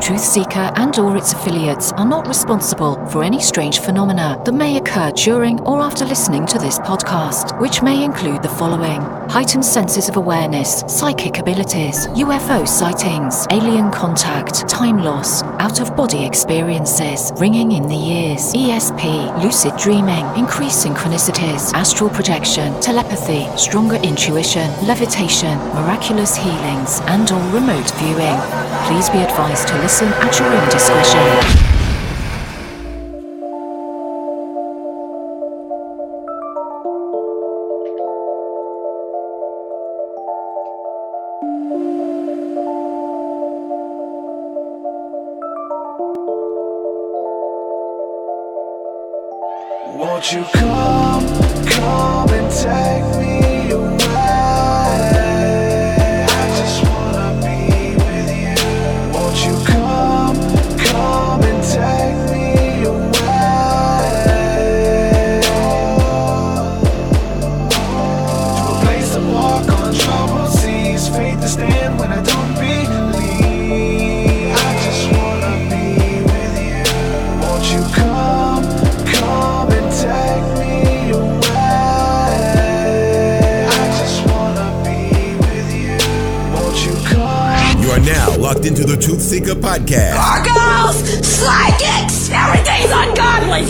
TruthSeekah and/or its affiliates are not responsible for any strange phenomena that may occur during or after listening to this podcast, which may include the following: heightened senses of awareness, psychic abilities, UFO sightings, alien contact, time loss, out-of-body experiences, ringing in the ears, ESP, lucid dreaming, increased synchronicities, astral projection, telepathy, stronger intuition, levitation, miraculous healings, and/or remote viewing. Please be advised to listen at your own discretion. Won't you come and take me away? I just wanna be with you. Won't you come and take me away? To a place to walk on troubled seas, faith to stand when I don't believe. I just wanna be with you. Won't you come and take me away? I just wanna be with you. Won't you come? You are now locked into the TruthSeekah podcast. Gargoyles, psychics, everything's ungodly.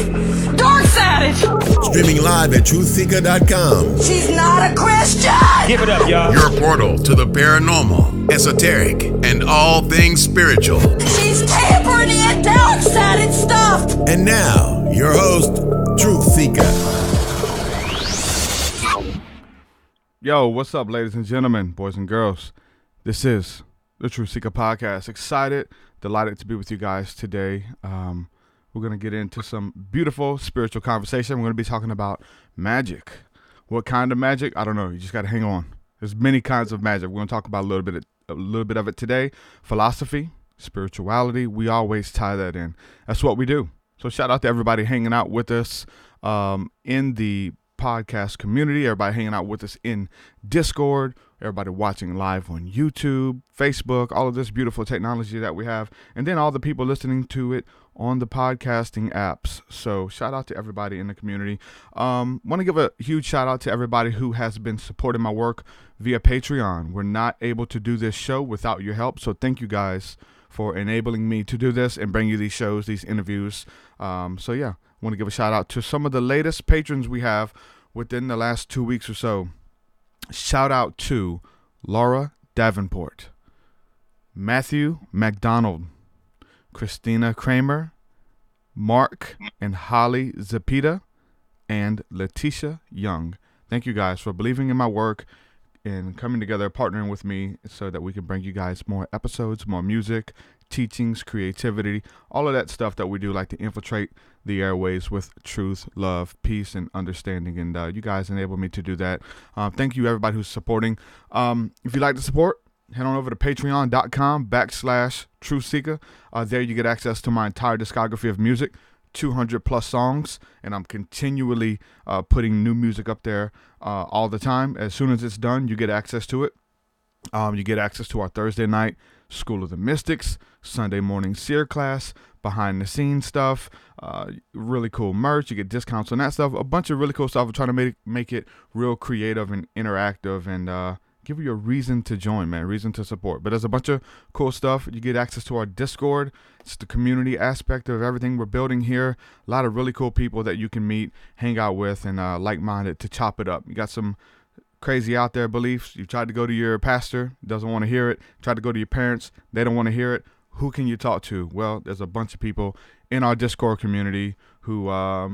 Dark savage. Streaming live at TruthSeekah.com. She's not a Christian. Give it up, y'all. Your portal to the paranormal, esoteric, and all things spiritual. She's tampering in dark savage stuff. And now, your host, TruthSeekah. Yo, what's up, ladies and gentlemen, boys and girls? This is the TruthSeekah podcast. Excited, delighted to be with you guys today. We're going to get into some beautiful spiritual conversation. We're going to be talking about magic. What kind of magic? I don't know. You just got to hang on. There's many kinds of magic. We're going to talk about a little bit of it today. Philosophy, spirituality. We always tie that in. That's what we do. So shout out to everybody hanging out with us in the podcast community, everybody hanging out with us in Discord, everybody watching live on YouTube, Facebook, all of this beautiful technology that we have, and then all the people listening to it on the podcasting apps. So shout out to everybody in the community. Want to give a huge shout out to everybody who has been supporting my work via Patreon. We're not able to do this show without your help, so thank you guys for enabling me to do this and bring you these shows, these interviews. So yeah, I want to give a shout out to some of the latest patrons we have within the last 2 weeks or so. Shout out to Laura Davenport, Matthew McDonald, Christina Kramer, Mark and Holly Zapita, and Letitia Young. Thank you guys for believing in my work and coming together, partnering with me so that we can bring you guys more episodes, more music, teachings, creativity, all of that stuff that we do, like to infiltrate the airways with truth, love, peace, and understanding. And you guys enable me to do that. Thank you, everybody who's supporting. If you'd like to support, head on over to patreon.com/TruthSeekah. There you get access to my entire discography of music, 200 plus songs, and I'm continually putting new music up there all the time. As soon as it's done, you get access to it. You get access to our Thursday night School of the Mystics, Sunday morning seer class, behind the scenes stuff, really cool merch. You get discounts on that stuff, a bunch of really cool stuff. I'm trying to make it real creative and interactive and give you a reason to join, man, reason to support. But there's a bunch of cool stuff. You get access to our Discord. It's the community aspect of everything we're building here. A lot of really cool people that you can meet, hang out with, and like-minded to chop it up. You got some crazy out there beliefs. You tried to go to your pastor, doesn't want to hear it. Tried to go to your parents, they don't want to hear it. Who can you talk to? Well, there's a bunch of people in our Discord community who are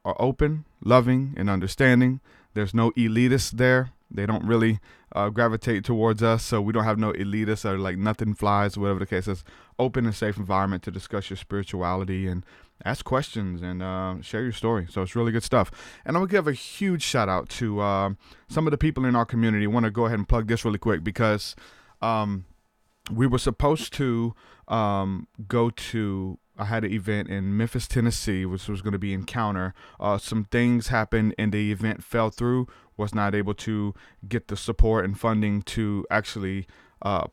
open, loving, and understanding. There's no elitists there. They don't really gravitate towards us, so we don't have no elitists or like nothing flies, whatever the case is. Open and safe environment to discuss your spirituality and ask questions and share your story. So it's really good stuff. And I'm going to give a huge shout out to some of the people in our community. I want to go ahead and plug this really quick because we were supposed to go to, I had an event in Memphis, Tennessee, which was going to be Encounter. Some things happened and the event fell through, was not able to get the support and funding to actually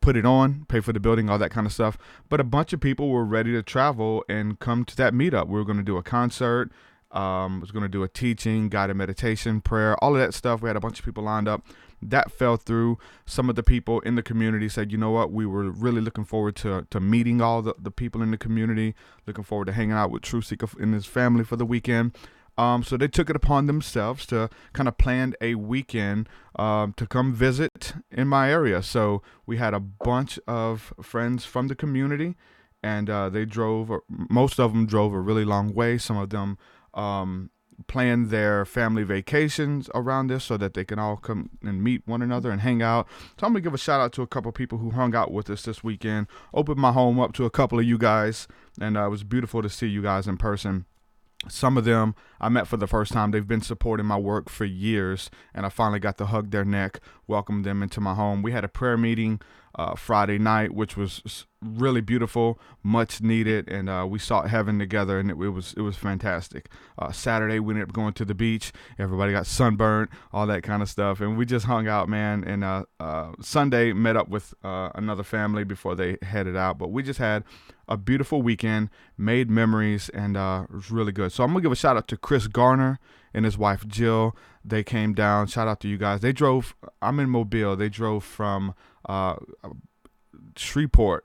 put it on, pay for the building, all that kind of stuff. But a bunch of people were ready to travel and come to that meetup. We were going to do a concert. Was going to do a teaching, guided meditation, prayer, all of that stuff. We had a bunch of people lined up. That fell through. Some of the people in the community said, you know what, we were really looking forward to meeting all the people in the community, looking forward to hanging out with TruthSeekah and his family for the weekend. So they took it upon themselves to kind of plan a weekend to come visit in my area. So we had a bunch of friends from the community, and they drove, most of them drove a really long way. Some of them planned their family vacations around this so that they can all come and meet one another and hang out. So I'm going to give a shout out to a couple people who hung out with us this weekend, opened my home up to a couple of you guys, and it was beautiful to see you guys in person. Some of them I met for the first time. They've been supporting my work for years, and I finally got to hug their neck, welcome them into my home. We had a prayer meeting Friday night, which was really beautiful, much needed, and we sought heaven together, and it was fantastic. Saturday, we ended up going to the beach. Everybody got sunburned, all that kind of stuff, and we just hung out, man. And Sunday, met up with another family before they headed out, but we just had a beautiful weekend, made memories, and it was really good. So I'm going to give a shout out to Chris Garner and his wife, Jill. They came down. Shout out to you guys. They drove, I'm in Mobile. They drove from Shreveport,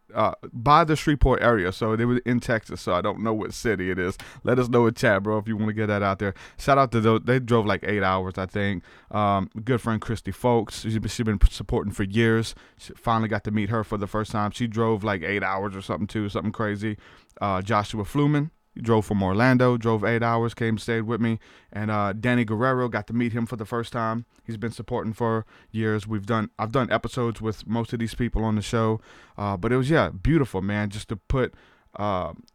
by the Shreveport area. So they were in Texas, so I don't know what city it is. Let us know in chat, bro, if you want to get that out there. Shout out to those. They drove like 8 hours, I think. Good friend Christy Folks. She's been supporting for years. She finally got to meet her for the first time. She drove like 8 hours or something too, something crazy. Joshua Fluman. He drove from Orlando, drove 8 hours, came, stayed with me. And Danny Guerrero, got to meet him for the first time. He's been supporting for years. I've done episodes with most of these people on the show. But it was, beautiful, man, just to put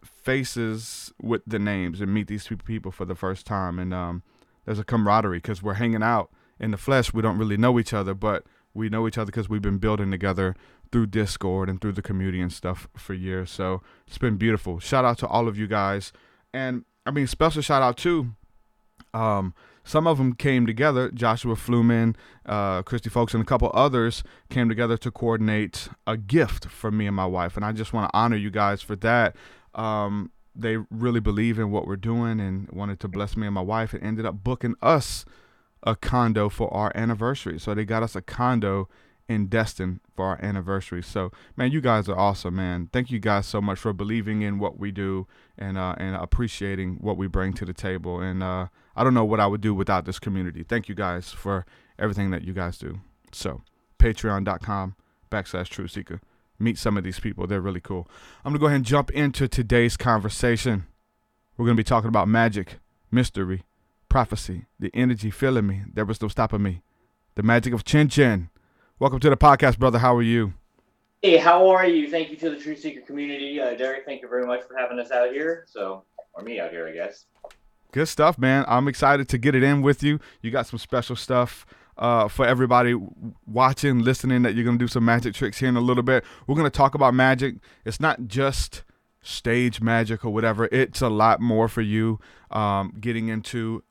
faces with the names and meet these people for the first time. And there's a camaraderie because we're hanging out in the flesh. We don't really know each other, but we know each other because we've been building together through Discord and through the community and stuff for years. So it's been beautiful. Shout out to all of you guys. And I mean, special shout out to some of them came together. Joshua Fluman, Christy Folks, and a couple others came together to coordinate a gift for me and my wife. And I just want to honor you guys for that. They really believe in what we're doing and wanted to bless me and my wife, and ended up booking us a condo for our anniversary. So they got us a condo in Destin for our anniversary. So, man, you guys are awesome, man. Thank you guys so much for believing in what we do and appreciating what we bring to the table. And I don't know what I would do without this community. Thank you guys for everything that you guys do. So, patreon.com/TruthSeekah. Meet some of these people. They're really cool. I'm going to go ahead and jump into today's conversation. We're going to be talking about magic, mystery, prophecy, the energy filling me. There was no stopping me. The magic of 𝐒𝐻𝐻. Welcome to the podcast, brother. How are you? Hey, how are you? Thank you to the TruthSeekah community. Derek, thank you very much for having us out here. Or me out here, I guess. Good stuff, man. I'm excited to get it in with you. You got some special stuff for everybody watching, listening, that you're going to do some magic tricks here in a little bit. We're going to talk about magic. It's not just stage magic or whatever. It's a lot more for you. Getting into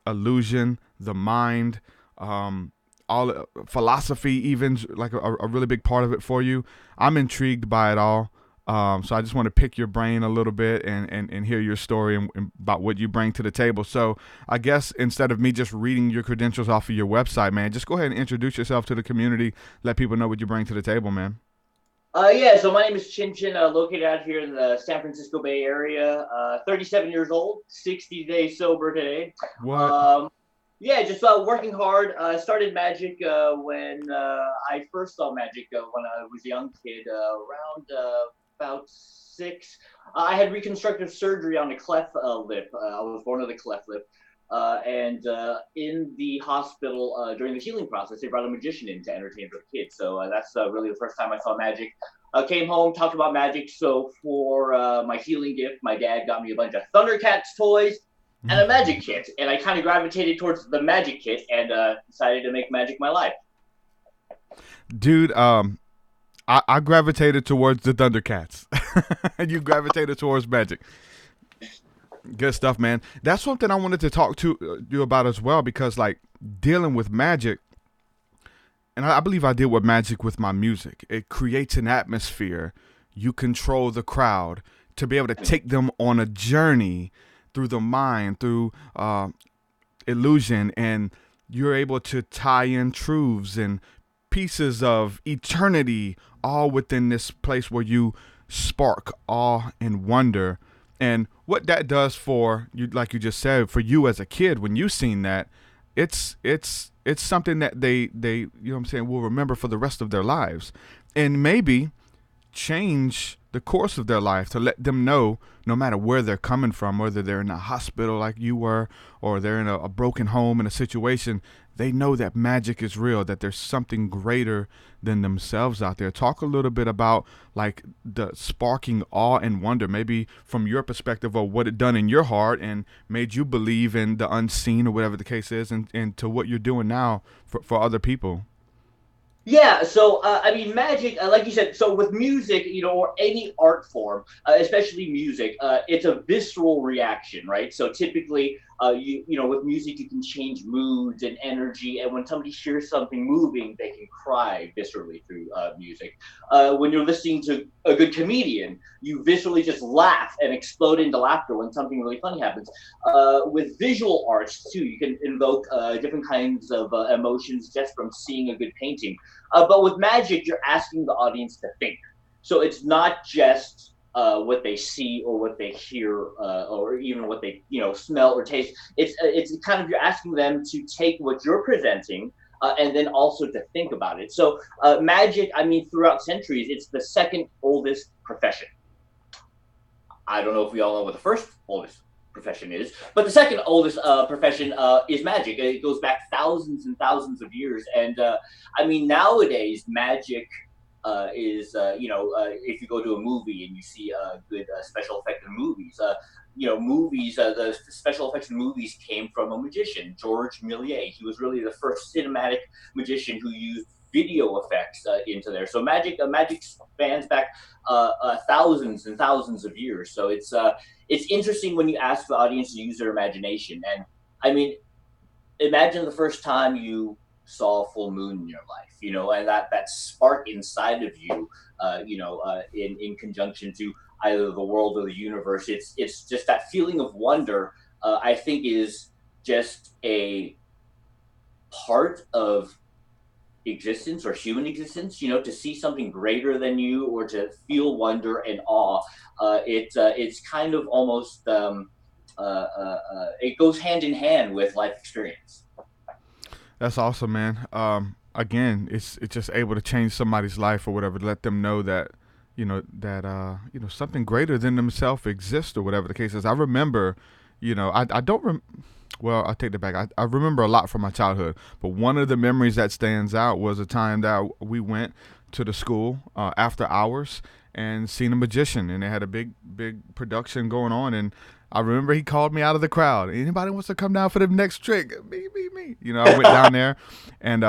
illusion, the mind, all philosophy, even like a really big part of it for you. I'm intrigued by it all. So I just want to pick your brain a little bit and hear your story and about what you bring to the table. So I guess instead of me just reading your credentials off of your website, man, just go ahead and introduce yourself to the community. Let people know what you bring to the table, man. So my name is 𝐒𝐻𝐻, located out here in the San Francisco Bay Area. 37 years old, 60 days sober today. What? Just working hard. I started magic when I first saw magic when I was a young kid, around about 6. I had reconstructive surgery on a cleft lip. I was born with a cleft lip. And in the hospital, during the healing process, they brought a magician in to entertain the kids. So that's really the first time I saw magic. Came home, talked about magic. So for my healing gift, my dad got me a bunch of Thundercats toys and a magic kit. And I kind of gravitated towards the magic kit and decided to make magic my life. Dude, I gravitated towards the Thundercats. And you gravitated towards magic. Good stuff, man. That's something I wanted to talk to you about as well, because like dealing with magic, and I believe I did with magic with my music. It creates an atmosphere. You control the crowd to be able to take them on a journey through the mind, through illusion, and you're able to tie in truths and pieces of eternity all within this place where you spark awe and wonder. And what that does for you, like you just said, for you as a kid, when you seen that, it's something that they you know what I'm saying, will remember for the rest of their lives, and maybe change the course of their life to let them know, no matter where they're coming from, whether they're in a hospital like you were, or they're in a broken home in a situation, they know that magic is real, that there's something greater than themselves out there. Talk a little bit about like the sparking awe and wonder, maybe from your perspective of what it done in your heart and made you believe in the unseen or whatever the case is, and to what you're doing now for other people. Yeah, so I mean, magic, like you said, so with music, or any art form, especially music, it's a visceral reaction, right? So typically, with music, you can change moods and energy, and when somebody hears something moving, they can cry viscerally through music. When you're listening to a good comedian, you viscerally just laugh and explode into laughter when something really funny happens. With visual arts too, you can invoke different kinds of emotions just from seeing a good painting. But with magic, you're asking the audience to think. So it's not just what they see or what they hear, or even what they smell or taste. It's kind of, you're asking them to take what you're presenting, and then also to think about it. So magic, I mean, throughout centuries, it's the second oldest profession. I don't know if we all know what the first oldest profession is, but the second oldest profession is magic. It goes back thousands and thousands of years, and I mean, nowadays magic is if you go to a movie and you see good special effect in movies, the special effects in movies came from a magician, Georges Méliès. He was really the first cinematic magician who used video effects into there. So magic spans back thousands and thousands of years. So it's interesting when you ask the audience to use their imagination. And I mean, imagine the first time you saw a full moon in your life, and that spark inside of you, in conjunction to either the world or the universe. It's just that feeling of wonder. I think is just a part of existence or human existence, to see something greater than you or to feel wonder and awe. It's kind of almost it goes hand in hand with life experience. That's awesome, man. Again, it's just able to change somebody's life or whatever, to let them know that something greater than themselves exists or whatever the case is. I remember, I don't well, I take that back. I remember a lot from my childhood, but one of the memories that stands out was a time that we went to the school after hours and seen a magician, and they had a big production going on. And I remember he called me out of the crowd. Anybody wants to come down for the next trick? Me. I went down there and,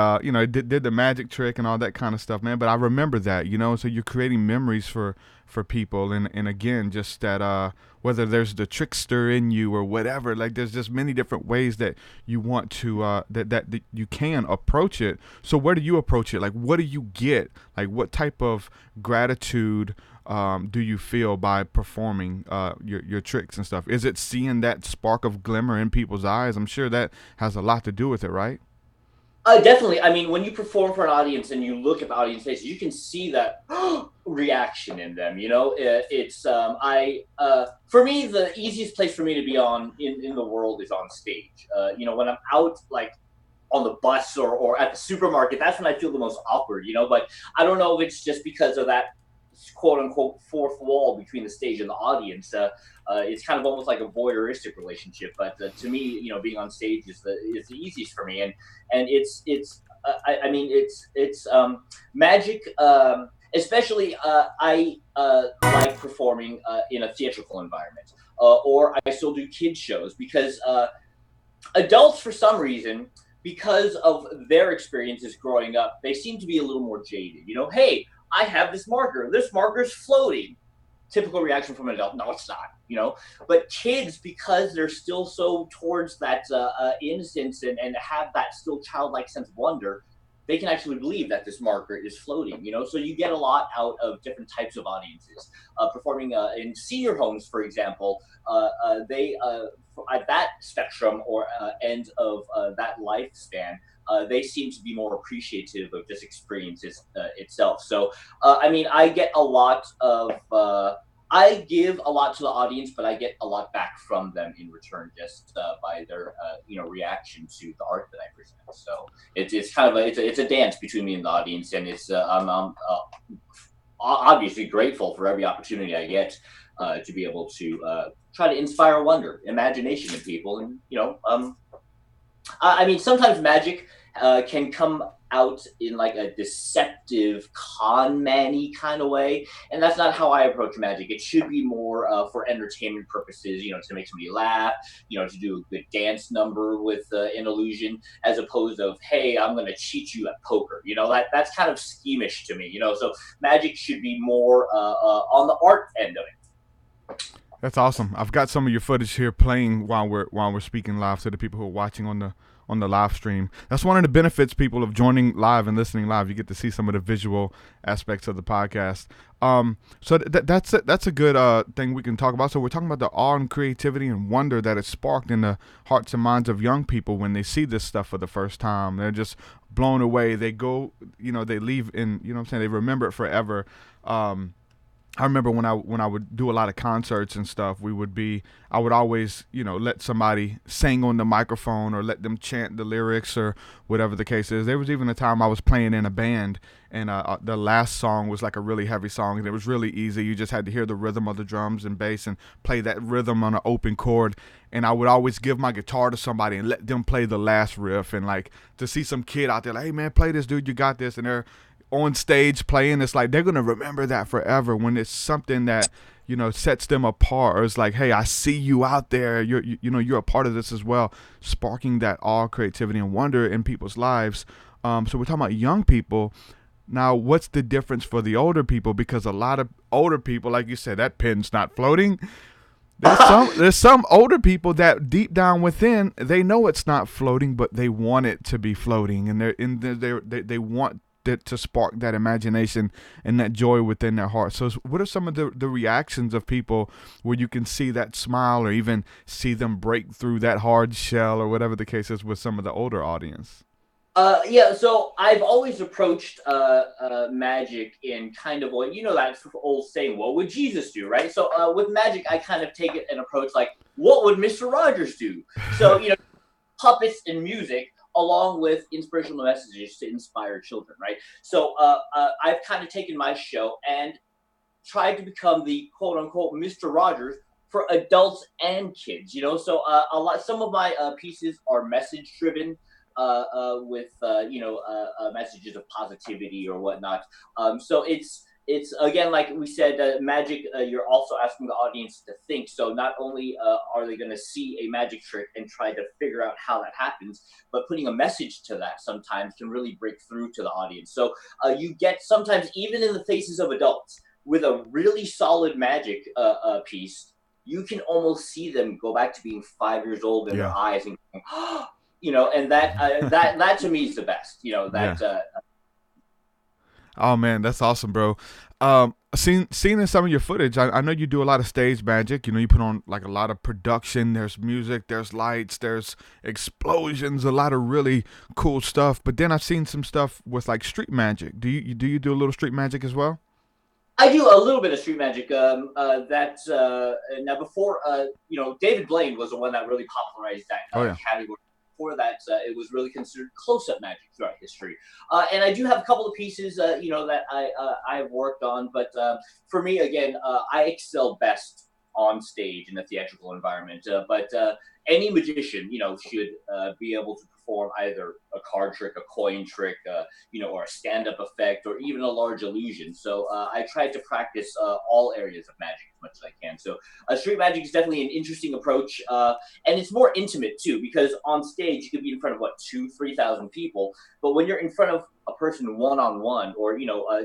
did the magic trick and all that kind of stuff, man. But I remember that, so you're creating memories for people. And again, just that, whether there's the trickster in you or whatever, like there's just many different ways that you want to, that you can approach it. So where do you approach it? Like, what do you get? Like, what type of gratitude do you feel by performing your tricks and stuff? Is it seeing that spark of glimmer in people's eyes? I'm sure that has a lot to do with it, right? Definitely. I mean, when you perform for an audience and you look at the audience faces, you can see that reaction in them. It's for me, the easiest place for me to be on in the world is on stage. When I'm out like on the bus or at the supermarket, that's when I feel the most awkward. But I don't know if it's just because of that quote unquote fourth wall between the stage and the audience. It's kind of almost like a voyeuristic relationship, but to me, being on stage is the easiest for me, and it's magic. Especially, I like performing in a theatrical environment, or I still do kids shows because adults, for some reason, because of their experiences growing up, they seem to be a little more jaded. Hey, I have this marker. This marker's floating. Typical reaction from an adult, no, it's not, But kids, because they're still so towards that innocence and have that still childlike sense of wonder, they can actually believe that this marker is floating, so you get a lot out of different types of audiences. Performing in senior homes, for example, they at that spectrum or end of that lifespan, they seem to be more appreciative of this experience itself. So, I mean, I give a lot to the audience, but I get a lot back from them in return, just by their reaction to the art that I present. So it's kind of it's a dance between me and the audience, and I'm obviously grateful for every opportunity I get to be able to try to inspire wonder, imagination in people, and I mean, sometimes magic can come out in like a deceptive con man-y kind of way, and that's not how I approach magic. It should be more for entertainment purposes, to make somebody laugh, to do a good dance number with an illusion, as opposed of, hey, I'm going to cheat you at poker. That's kind of schemish to me. So magic should be more on the art end of it. That's awesome. I've got some of your footage here playing while we're speaking live to the people who are watching on the live stream. That's one of the benefits, people, of joining live and listening live. You get to see some of the visual aspects of the podcast. So that's a good thing we can talk about. So we're talking about the awe and creativity and wonder that is sparked in the hearts and minds of young people when they see this stuff for the first time. They're just blown away. They go, they leave in, they remember it forever. I remember when I would do a lot of concerts and stuff, I would always, let somebody sing on the microphone or let them chant the lyrics or whatever the case is. There was even a time I was playing in a band, and the last song was like a really heavy song, and it was really easy. You just had to hear the rhythm of the drums and bass and play that rhythm on an open chord. And I would always give my guitar to somebody and let them play the last riff, and like to see some kid out there like, hey man, play this, dude, you got this, and they're on stage playing, it's like they're gonna remember that forever when it's something that sets them apart, or it's like, hey, I see you out there, you're a part of this as well, sparking that awe, creativity, and wonder in people's lives. So we're talking about young people. Now, what's the difference for the older people? Because a lot of older people, like you said, that pen's not floating. There's some older people that deep down within, they know it's not floating, but they want it to be floating, and they want to spark that imagination and that joy within their heart. So what are some of the reactions of people where you can see that smile or even see them break through that hard shell or whatever the case is with some of the older audience? So I've always approached magic in kind of that old saying, what would Jesus do, right? So with magic, I kind of take it an approach like, what would Mr. Rogers do? So, puppets and music, along with inspirational messages to inspire children, right? So I've kind of taken my show and tried to become the quote-unquote Mr. Rogers for adults and kids, So some of my pieces are message-driven, with messages of positivity or whatnot. So it's again, like we said, magic. You're also asking the audience to think. So not only are they going to see a magic trick and try to figure out how that happens, but putting a message to that sometimes can really break through to the audience. So you get sometimes even in the faces of adults with a really solid magic piece, you can almost see them go back to being 5 years old in their eyes and. And that to me is the best. Oh man, that's awesome, bro. Seen in some of your footage, I know you do a lot of stage magic. You put on like a lot of production. There's music, there's lights, there's explosions, a lot of really cool stuff. But then I've seen some stuff with like street magic. Do you do a little street magic as well? I do a little bit of street magic. Now before, David Blaine was the one that really popularized that category. Before that, it was really considered close-up magic throughout history. And I do have a couple of pieces, that I've worked on. But for me, again, I excel best on stage in the theatrical environment. But any magician, should be able to perform either a card trick, a coin trick, or a stand-up effect, or even a large illusion. So I try to practice all areas of magic as much as I can. So street magic is definitely an interesting approach, and it's more intimate too, because on stage you could be in front of 2,000-3,000 people, but when you're in front of a person one-on-one, or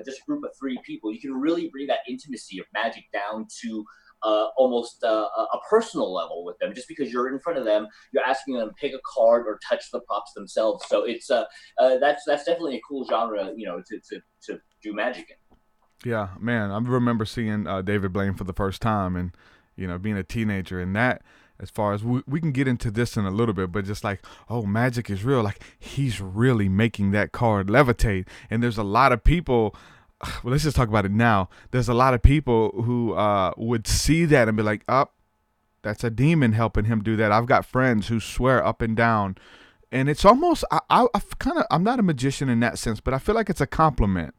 just a group of 3 people, you can really bring that intimacy of magic down to almost a personal level with them. Just because you're in front of them, you're asking them to pick a card or touch the props themselves. So it's that's definitely a cool genre, to do magic in. Yeah, man, I remember seeing David Blaine for the first time, and being a teenager, and that. As far as we can get into this in a little bit, but just like, oh, magic is real. Like, he's really making that card levitate. And there's a lot of people. Well, let's just talk about it now. There's a lot of people who would see that and be like, that's a demon helping him do that. I've got friends who swear up and down. And it's almost, I'm not a magician in that sense, but I feel like it's a compliment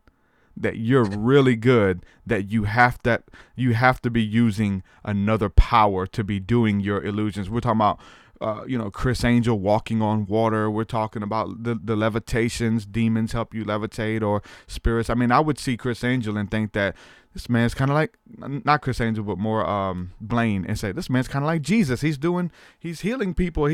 that you're really good, that you have to be using another power to be doing your illusions. We're talking about Criss Angel walking on water. We're talking about the levitations, demons help you levitate, or spirits. I mean, I would see Criss Angel and think that this man's kind of like, not Criss Angel, but more Blaine, and say, this man's kind of like Jesus. He's healing people.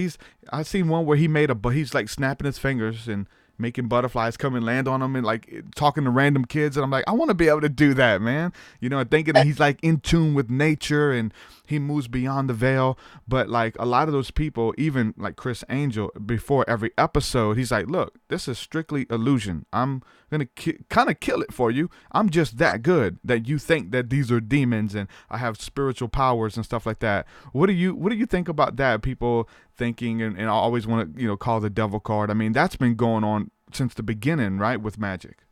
I seen one where he's like snapping his fingers and making butterflies come and land on them, and like talking to random kids. And I'm like, I want to be able to do that, man. Thinking that he's like in tune with nature and he moves beyond the veil. But like a lot of those people, even like Criss Angel, before every episode, he's like, look, this is strictly illusion. I'm going to kind of kill it for you. I'm just that good that you think that these are demons and I have spiritual powers and stuff like that. What do you think about that? People thinking and I always want to, call the devil card. I mean, that's been going on since the beginning, right? With magic.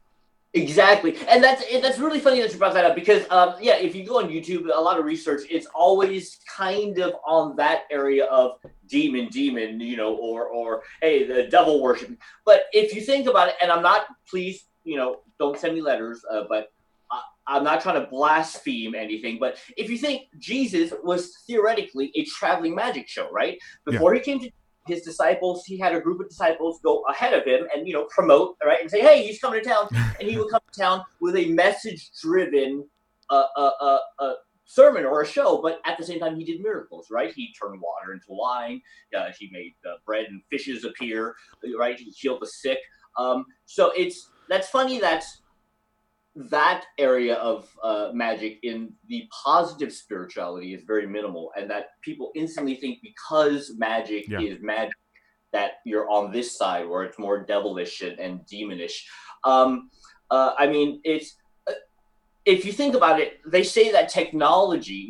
Exactly. And that's really funny that you brought that up, because if you go on YouTube, a lot of research, it's always kind of on that area of demon, or hey, the devil worship. But if you think about it, and I'm not, please, don't send me letters, but I'm not trying to blaspheme anything, but if you think Jesus was theoretically a traveling magic show, right? Before he came to his disciples, he had a group of disciples go ahead of him and, promote, right? And say, hey, he's coming to town. And he would come to town with a message-driven sermon or a show, but at the same time, he did miracles, right? He turned water into wine. He made bread and fishes appear, right? He healed the sick. So that's funny that area of magic in the positive spirituality is very minimal, and that people instantly think because magic is magic that you're on this side where it's more devilish and demonish. I mean, it's if you think about it, they say that technology,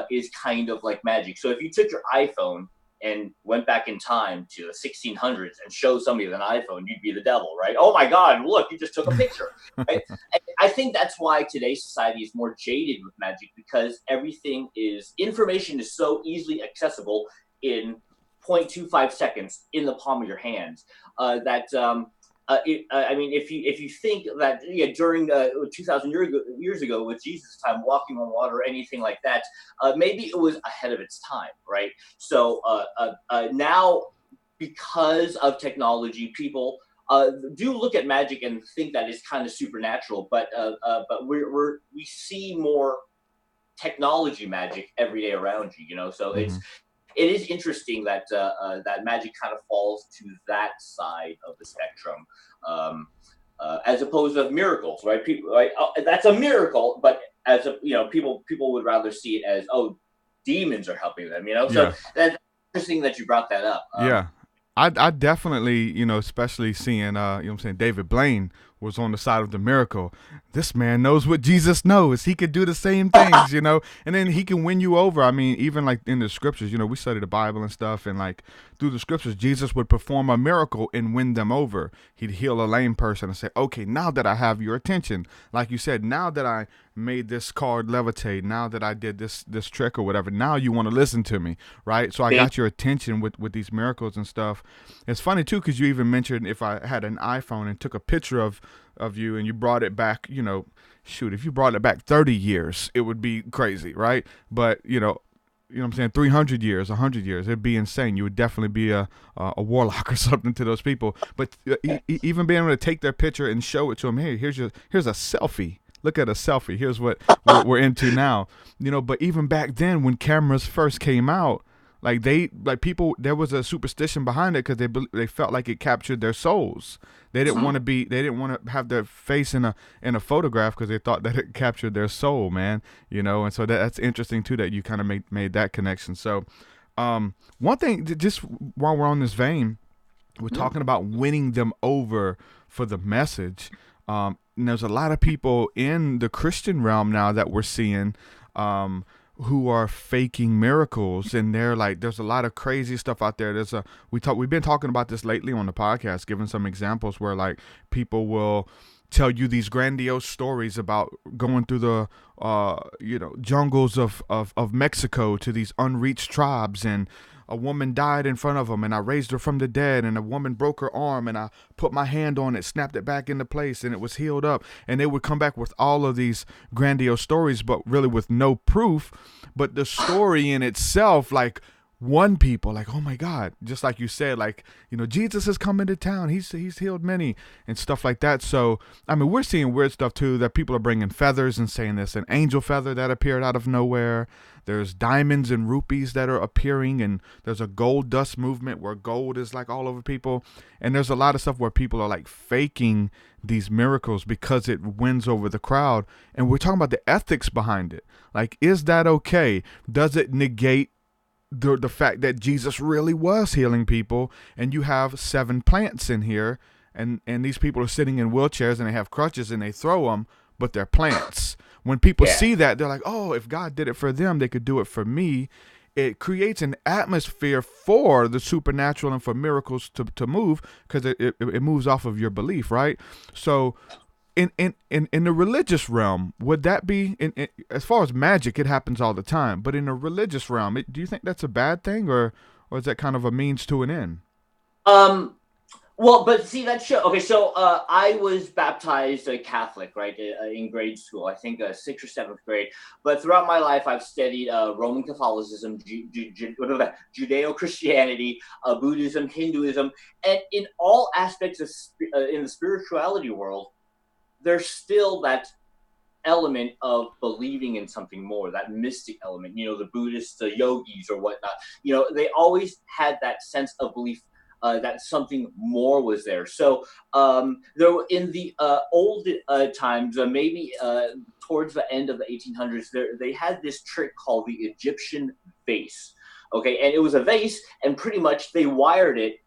is kind of like magic. So if you took your iPhone and went back in time to the 1600s and showed somebody with an iPhone, you'd be the devil, right? Oh my God, look, you just took a picture. Right? And I think that's why today's society is more jaded with magic, because information is so easily accessible in 0.25 seconds in the palm of your hands I mean, if you think that during 2,000 years ago with Jesus' time, walking on water or anything like that, maybe it was ahead of its time, right? So now, because of technology, people do look at magic and think that it's kind of supernatural, but we see more technology magic every day around you, So it is interesting that that magic kind of falls to that side of the spectrum, as opposed to miracles, right? People, right? That's a miracle, but people would rather see it as, demons are helping them, So that's interesting that you brought that up. I definitely, especially seeing, David Blaine was on the side of the miracle. This man knows what Jesus knows. He could do the same things, and then he can win you over. I mean, even like in the scriptures, we study the Bible and stuff, and like through the scriptures, Jesus would perform a miracle and win them over. He'd heal a lame person and say, okay, now that I have your attention, like you said, now that I made this card levitate, now that I did this trick or whatever, now you want to listen to me, right? So I got your attention with these miracles and stuff. It's funny too, because you even mentioned if I had an iPhone and took a picture of you and you brought it back, if you brought it back 30 years, it would be crazy, right? But, what I'm saying, 300 years, 100 years, it'd be insane. You would definitely be a warlock or something to those people. But even being able to take their picture and show it to them, hey, here's a selfie. Look at a selfie. Here's what we're into now. But even back then when cameras first came out, Like people, there was a superstition behind it because they felt like it captured their souls. They didn't want to they didn't want to have their face in a photograph because they thought that it captured their soul, man. You know, and so that's interesting too that you kind of made that connection. So, one thing, just while we're on this vein, we're talking about winning them over for the message. And there's a lot of people in the Christian realm now that we're seeing, who are faking miracles, and they're like, there's a lot of crazy stuff out there. We've been talking about this lately on the podcast, giving some examples where like people will tell you these grandiose stories about going through the jungles of Mexico to these unreached tribes, and a woman died in front of them, and I raised her from the dead, and a woman broke her arm, and I put my hand on it, snapped it back into place, and it was healed up. And they would come back with all of these grandiose stories, but really with no proof. But the story in itself, like, won people, like, oh my God, just like you said, like, Jesus is coming to town. He's healed many and stuff like that. So, I mean, we're seeing weird stuff too, that people are bringing feathers and saying there's an angel feather that appeared out of nowhere. There's diamonds and rupees that are appearing, and there's a gold dust movement where gold is like all over people. And there's a lot of stuff where people are like faking these miracles because it wins over the crowd. And we're talking about the ethics behind it. Like, is that okay? Does it negate the fact that Jesus really was healing people, and you have 7 plants in here, and these people are sitting in wheelchairs and they have crutches and they throw them, but they're plants. When people see that, they're like, oh, if God did it for them, they could do it for me. It creates an atmosphere for the supernatural and for miracles to move, because it moves off of your belief, right? So in the religious realm, would that be, as far as magic, it happens all the time, but in the religious realm, do you think that's a bad thing, or is that kind of a means to an end? Well, but see, that's okay. So I was baptized Catholic, right, in grade school. I think 6th or 7th grade. But throughout my life, I've studied Roman Catholicism, Judeo-Christianity, Buddhism, Hinduism, and in all aspects of in the spirituality world, there's still that element of believing in something more, that mystic element. The Buddhists, the yogis or whatnot, they always had that sense of belief that something more was there. So there in the old times, maybe towards the end of the 1800s, they had this trick called the Egyptian vase. Okay, and it was a vase, and pretty much they wired it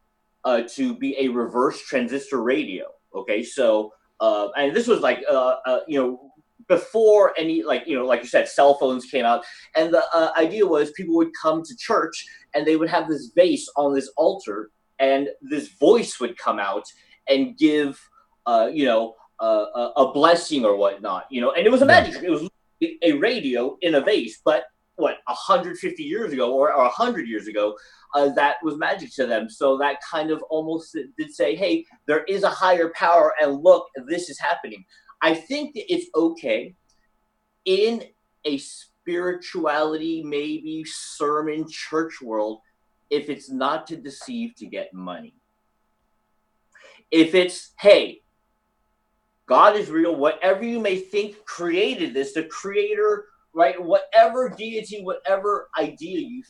to be a reverse transistor radio. Okay, so and this was like before any, like you said, cell phones came out. And the idea was people would come to church and they would have this vase on this altar, and this voice would come out and give a blessing or whatnot, and it was a magic. It was a radio in a vase, but 150 years ago or 100 years ago, that was magic to them. So that kind of almost did say, hey, there is a higher power, and look, this is happening. I think that it's okay in a spirituality, maybe sermon church world, if it's not to deceive to get money. If it's, hey, God is real, whatever you may think created this, the creator, right, whatever deity, whatever idea you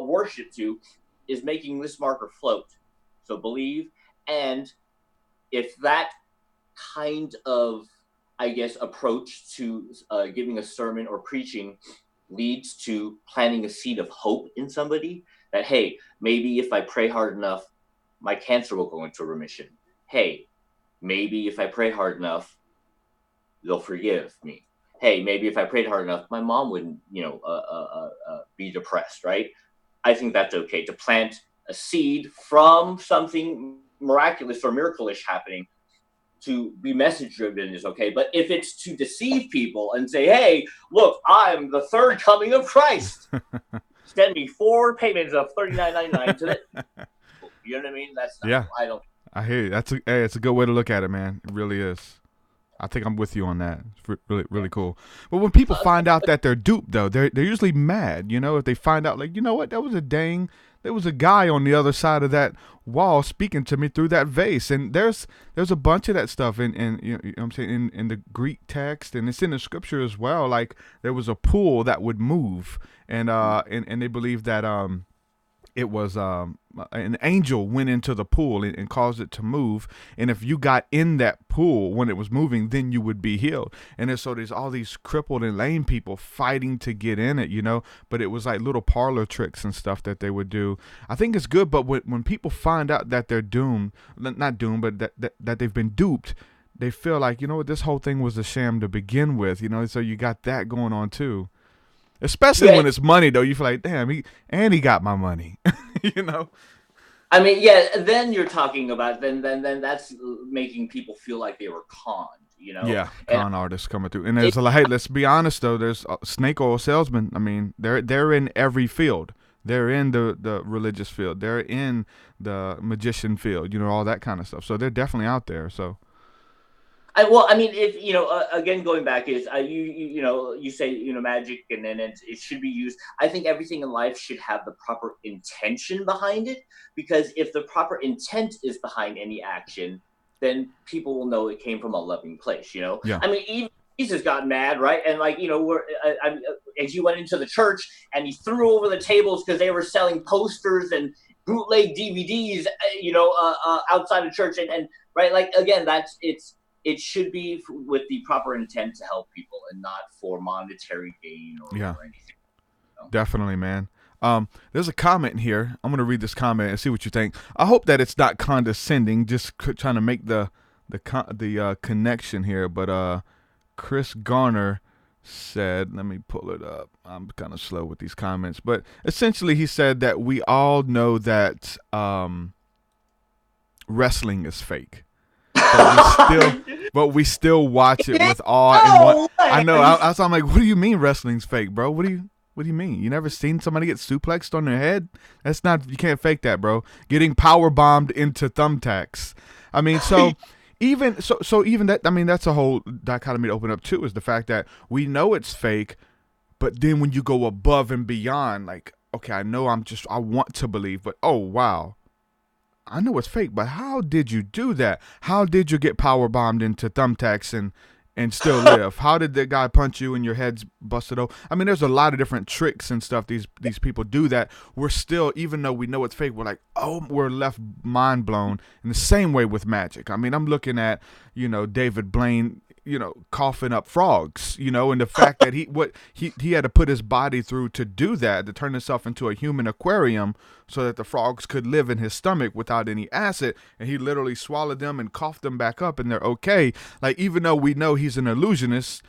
worship to, is making this marker float. So believe. And if that kind of, I guess, approach to giving a sermon or preaching leads to planting a seed of hope in somebody, that, hey, maybe if I pray hard enough, my cancer will go into remission. Hey, maybe if I pray hard enough, they'll forgive me. Hey, maybe if I prayed hard enough, my mom wouldn't, be depressed, right? I think that's okay to plant a seed from something miraculous or miracle-ish happening. To be message driven is okay, but if it's to deceive people and say, "Hey, look, I'm the third coming of Christ. Send me 4 payments of $39.99 to it," you know what I mean? That's not, yeah. I don't. I hear you. It's a good way to look at it, man. It really is. I think I'm with you on that. It's really cool. But when people find out that they're duped, though, they're usually mad. If they find out, like, you know what, that was there was a guy on the other side of that wall speaking to me through that vase. And there's a bunch of that stuff in you know what I'm saying, in the Greek text, and it's in the scripture as well. Like there was a pool that would move, and they believe that it was an angel went into the pool and caused it to move, and if you got in that pool when it was moving, then you would be healed. And then, so there's all these crippled and lame people fighting to get in it, you know, but it was like little parlor tricks and stuff that they would do. I think it's good, but when people find out that they're doomed, not doomed, but that they've been duped, they feel like, you know what, this whole thing was a sham to begin with, you know, so you got that going on too. Especially when it's money, though, you feel like, damn, he got my money, you know. I mean, yeah. Then you're talking about then that's making people feel like they were conned, you know. Yeah, con artists coming through, and there's hey, let's be honest though, there's snake oil salesmen. I mean, they're in every field. They're in the religious field. They're in the magician field. You know, all that kind of stuff. So they're definitely out there. So. I mean, if you know, again, going back is you say magic, and then it should be used. I think everything in life should have the proper intention behind it, because if the proper intent is behind any action, then people will know it came from a loving place. You know, yeah. I mean, even Jesus got mad, right? And like as you went into the church and he threw over the tables because they were selling posters and bootleg DVDs, outside of church, and right, like again, it should be with the proper intent to help people and not for monetary gain or anything. You know? Definitely, man. There's a comment here. I'm going to read this comment and see what you think. I hope that it's not condescending, just trying to make the connection here. But Chris Garner said, let me pull it up. I'm kind of slow with these comments. But essentially he said that we all know that wrestling is fake. But we still watch it with awe. I know. I'm like, what do you mean wrestling's fake, bro? What do you mean? You never seen somebody get suplexed on their head? That's not. You can't fake that, bro. Getting power bombed into thumbtacks. I mean, so even that. I mean, that's a whole dichotomy to open up too. Is the fact that we know it's fake, but then when you go above and beyond, like, okay, I know I want to believe, but oh wow. I know it's fake, but how did you do that? How did you get power bombed into thumbtacks and still live? How did the guy punch you and your head's busted open? I mean, there's a lot of different tricks and stuff these people do that we're still, even though we know it's fake, we're like, oh, we're left mind blown. In the same way with magic. I mean, I'm looking at, David Blaine, coughing up frogs, and the fact that he had to put his body through to do that, to turn himself into a human aquarium so that the frogs could live in his stomach without any acid, and he literally swallowed them and coughed them back up and they're okay. Like, even though we know he's an illusionist,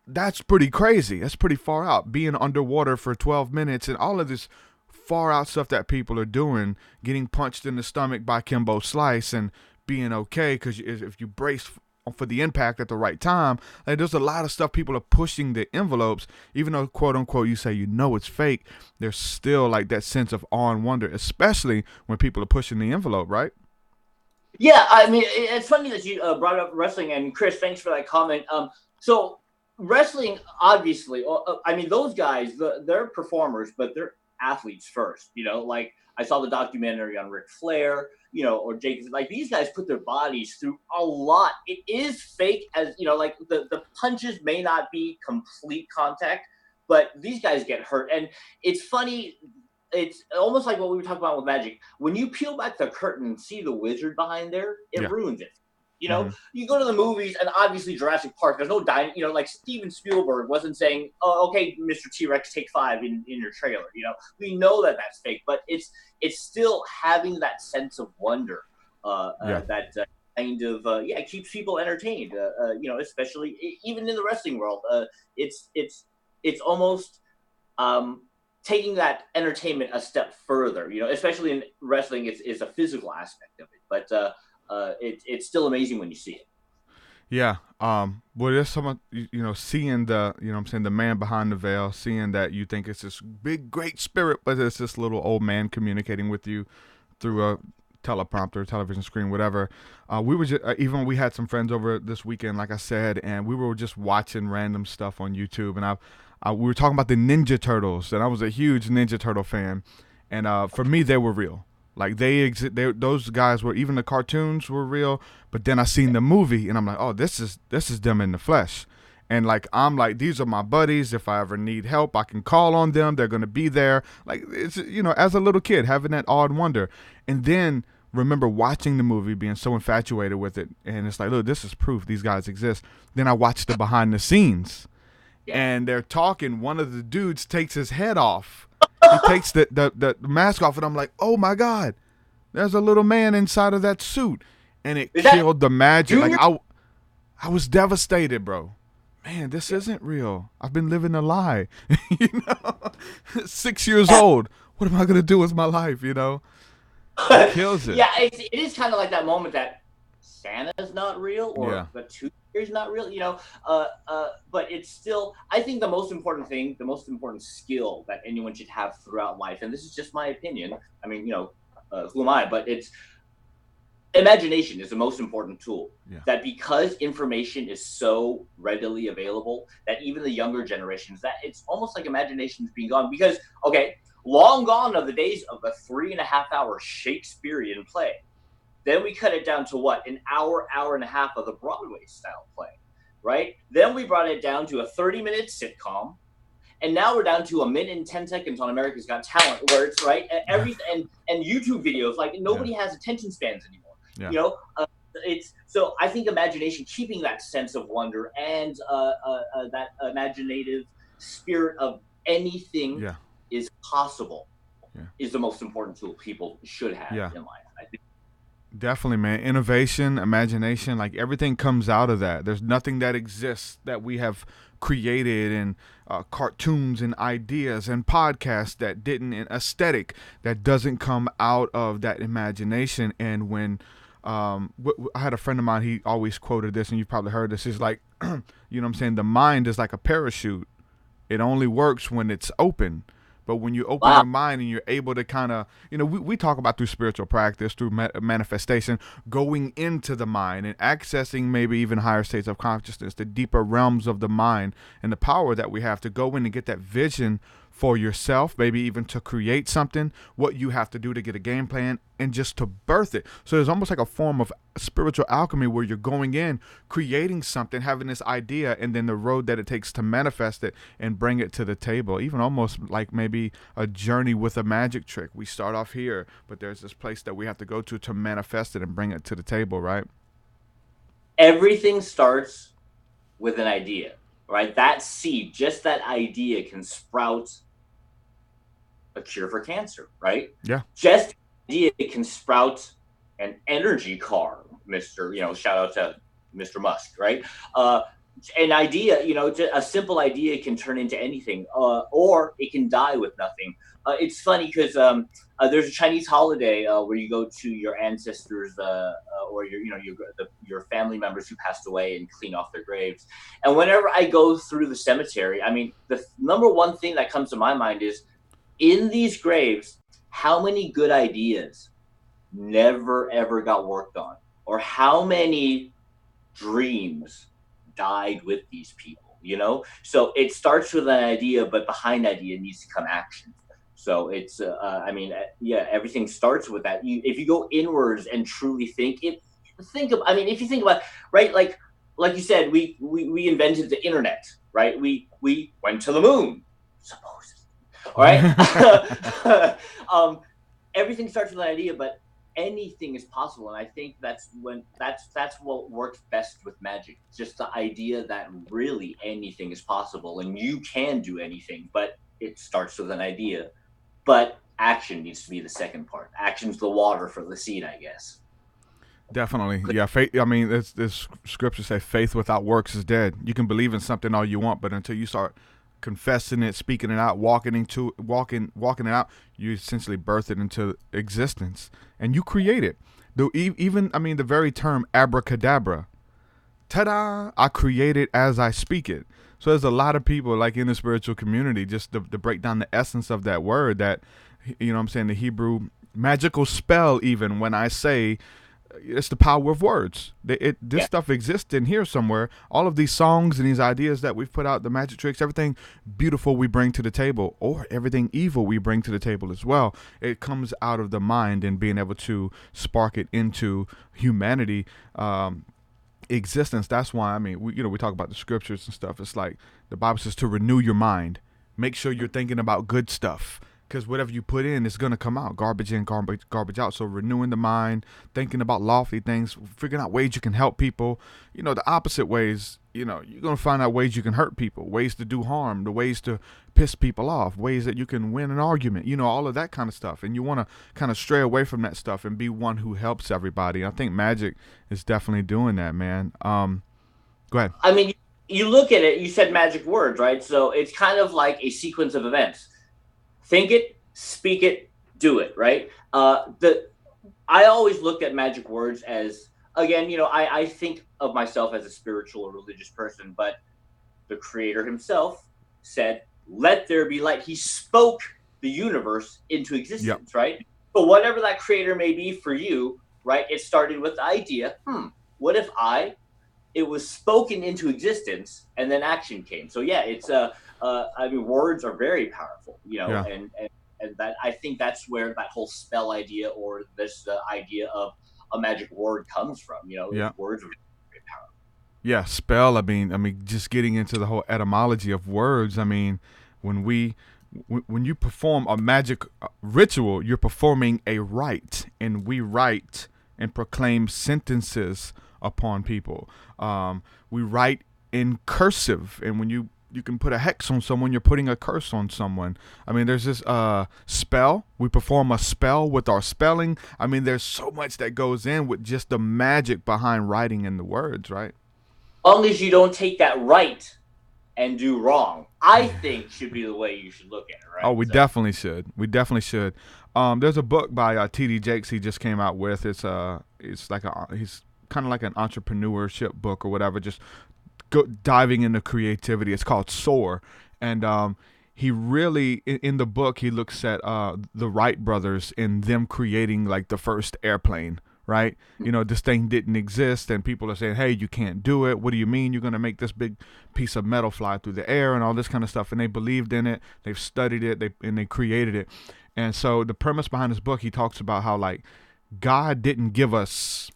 that's pretty crazy. That's pretty far out. Being underwater for 12 minutes and all of this far out stuff that people are doing, getting punched in the stomach by Kimbo Slice and being okay, because if you brace for the impact at the right time, like, there's a lot of stuff people are pushing the envelopes, even though quote unquote you say it's fake, there's still like that sense of awe and wonder, especially when people are pushing the envelope, right? Yeah, I mean, it's funny that you brought up wrestling, and Chris, thanks for that comment. So wrestling, obviously, I mean, those guys, they're performers, but they're athletes first, like I saw the documentary on Ric Flair, or Jake, like these guys put their bodies through a lot. It is fake, as like the punches may not be complete contact, but these guys get hurt. And it's funny, it's almost like what we were talking about with magic. When you peel back the curtain and see the wizard behind there, it ruins it. You go to the movies, and obviously Jurassic Park, there's no like Steven Spielberg wasn't saying, oh, okay, Mr. T-Rex, take 5 in your trailer. We know that that's fake, but it's still having that sense of wonder that kind of keeps people entertained. Especially even in the wrestling world, it's almost taking that entertainment a step further. Especially in wrestling, it's a physical aspect of it, but it's still amazing when you see it. Yeah. Well, there's someone, seeing the, the man behind the veil, seeing that you think it's this big, great spirit, but it's this little old man communicating with you through a teleprompter, television screen, whatever. We were just, we had some friends over this weekend, like I said, and we were just watching random stuff on YouTube, and we were talking about the Ninja Turtles, and I was a huge Ninja Turtle fan. And for me, they were real. Like those guys were, even the cartoons were real. But then I seen the movie, and I'm like, oh, this is them in the flesh. And like I'm like, these are my buddies. If I ever need help, I can call on them. They're gonna be there. Like it's, you know, as a little kid having that awed wonder, and then remember watching the movie, being so infatuated with it, and it's like, look, this is proof these guys exist. Then I watched the behind the scenes, and they're talking. One of the dudes takes his head off. He takes the mask off, and I'm like, oh my God, there's a little man inside of that suit, and it killed the magic. Junior? Like I was devastated, bro. Man, this isn't real. I've been living a lie. You know, 6 years old. What am I gonna do with my life? You know, it kills it. Yeah, it is kind of like that moment that Santa's not real, or the tooth fairy's not real. You know, but it's still. I think the most important thing, the most important skill that anyone should have throughout life, and this is just my opinion. I mean, you know, who am I? But it's imagination is the most important tool. That because information is so readily available, that even the younger generations, that it's almost like imagination is being gone. Because long gone are the days of a 3.5-hour Shakespearean play. Then we cut it down to what, an hour and a half of the Broadway style play, right? Then we brought it down to a 30-minute sitcom, and now we're down to a minute and 10 seconds on America's Got Talent, where it's right everything and YouTube videos. Like nobody has attention spans anymore. You know, it's so I think imagination, keeping that sense of wonder and that imaginative spirit of anything is possible is the most important tool people should have in life, I think. Definitely, man. Innovation, imagination, like everything comes out of that. There's nothing that exists that we have created, and cartoons and ideas and podcasts that didn't, and aesthetic that doesn't come out of that imagination. And when I had a friend of mine, he always quoted this, and you've probably heard this. He's like, you know what I'm saying? The mind is like a parachute. It only works when it's open. But when you open your mind and you're able to kind of, you know, we talk about through spiritual practice, through manifestation, going into the mind and accessing maybe even higher states of consciousness, the deeper realms of the mind, and the power that we have to go in and get that vision for yourself, maybe even to create something, what you have to do to get a game plan, and just to birth it. So there's almost like a form of spiritual alchemy where you're going in, creating something, having this idea, and then the road that it takes to manifest it and bring it to the table. Even almost like maybe a journey with a magic trick. We start off here, but there's this place that we have to go to manifest it and bring it to the table, right? Everything starts with an idea, right? That seed, just that idea can sprout a cure for cancer, right? Yeah. Just idea can sprout an energy car, Mr. You know, shout out to Mr. Musk, right? An idea, you know, a simple idea can turn into anything, or it can die with nothing. It's funny because there's a Chinese holiday where you go to your ancestors or your family members who passed away and clean off their graves. And whenever I go through the cemetery, I mean, the number one thing that comes to my mind is, in these graves, how many good ideas never ever got worked on, or how many dreams died with these people, you know? So it starts with an idea, but behind that idea needs to come action. So it's, everything starts with that. If you go inwards and truly think, if you think about, right, like you said, we invented the internet, right? We went to the moon, supposedly. All right. Everything starts with an idea, but anything is possible. And I think that's what works best with magic. Just the idea that really anything is possible and you can do anything, but it starts with an idea. But action needs to be the second part. Action's the water for the seed, I guess. Definitely. Yeah. Faith. I mean, this scripture say faith without works is dead. You can believe in something all you want, but until you start confessing it, speaking it out, walking it out, you essentially birth it into existence, and you create it. The very term abracadabra, ta-da! I create it as I speak it. So there's a lot of people like in the spiritual community, just to break down the essence of that word, that, you know what I'm saying, the Hebrew magical spell, even when I say It's the power of words. This stuff exists in here somewhere. All of these songs and these ideas that we've put out, the magic tricks, everything beautiful we bring to the table, or everything evil we bring to the table as well. It comes out of the mind and being able to spark it into humanity existence. That's why, I mean, we talk about the scriptures and stuff. It's like the Bible says to renew your mind. Make sure you're thinking about good stuff. Because whatever you put in is going to come out. Garbage in, garbage out. So renewing the mind, thinking about lofty things, figuring out ways you can help people. The opposite ways, you're going to find out ways you can hurt people, ways to do harm, the ways to piss people off, ways that you can win an argument, all of that kind of stuff. And you want to kind of stray away from that stuff and be one who helps everybody. I think magic is definitely doing that, man. Go ahead. I mean, you look at it, you said magic words, right? So it's kind of like a sequence of events. Think it, speak it, do it, right? I always look at magic words as, again, I think of myself as a spiritual or religious person, but the creator himself said, let there be light. He spoke the universe into existence, right? So whatever that creator may be for you, right? It started with the idea, what if it was spoken into existence and then action came. So yeah, it's I mean, words are very powerful, and that, I think that's where that whole spell idea or this idea of a magic word comes from. Words are very powerful. Yeah, spell. I mean, just getting into the whole etymology of words. I mean, when you perform a magic ritual, you're performing a rite, and we write and proclaim sentences upon people. We write in cursive, and when you can put a hex on someone, you're putting a curse on someone. I mean, there's this spell. We perform a spell with our spelling. I mean, there's so much that goes in with just the magic behind writing in the words, right? As long as you don't take that right and do wrong, I think should be the way you should look at it, right? Oh, we definitely should. We definitely should. There's a book by T.D. Jakes he just came out with. It's like he's kind of like an entrepreneurship book or whatever, just diving into creativity. It's called Soar. And he really, in the book, he looks at the Wright brothers and them creating like the first airplane, right? This thing didn't exist, and people are saying, hey, you can't do it. What do you mean you're going to make this big piece of metal fly through the air and all this kind of stuff? And they believed in it. They've studied it, and they created it. And so the premise behind this book, he talks about how, like, God didn't give us,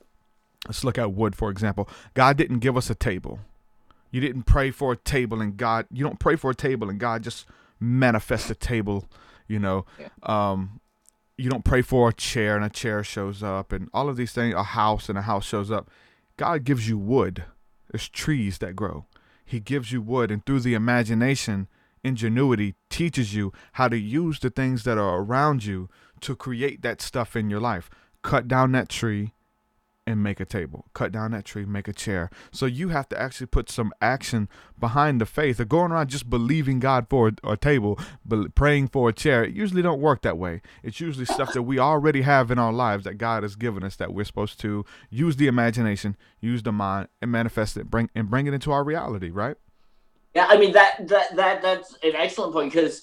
let's look at wood, for example. God didn't give us a table. You didn't pray for a table, and you don't pray for a table and God just manifests a table, You don't pray for a chair and a chair shows up, and all of these things, a house and a house shows up. God gives you wood. There's trees that grow. He gives you wood, and through the imagination, ingenuity teaches you how to use the things that are around you to create that stuff in your life. Cut down that tree and make a table. Cut down that tree, make a chair. So you have to actually put some action behind the faith. Or going around just believing God for a table, but praying for a chair, it usually don't work that way. It's usually stuff that we already have in our lives that God has given us, that we're supposed to use the imagination, use the mind, and manifest it, bring it into our reality, right? Yeah, I mean that's an excellent point, because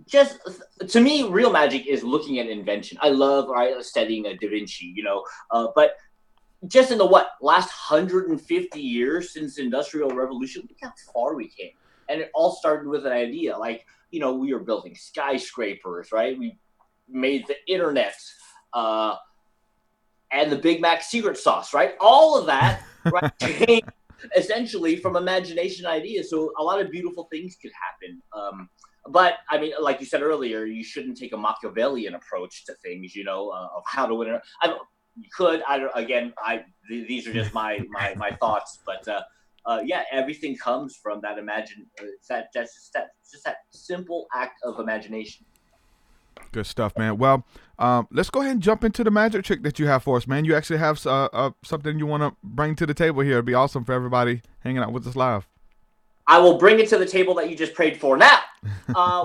just to me, real magic is looking at invention. I love studying Da Vinci, but just in the last 150 years since the Industrial Revolution, look how far we came. And it all started with an idea. Like, we were building skyscrapers, right? We made the internet, and the Big Mac secret sauce, right? All of that, right, came essentially from imagination ideas. So a lot of beautiful things could happen. But I mean, like you said earlier, you shouldn't take a Machiavellian approach to things, of how to win. You could. These are just my thoughts. But yeah, everything comes from that just that simple act of imagination. Good stuff, man. Well, let's go ahead and jump into the magic trick that you have for us, man. You actually have something you want to bring to the table here. It'd be awesome for everybody hanging out with us live. I will bring it to the table that you just prayed for. Now, I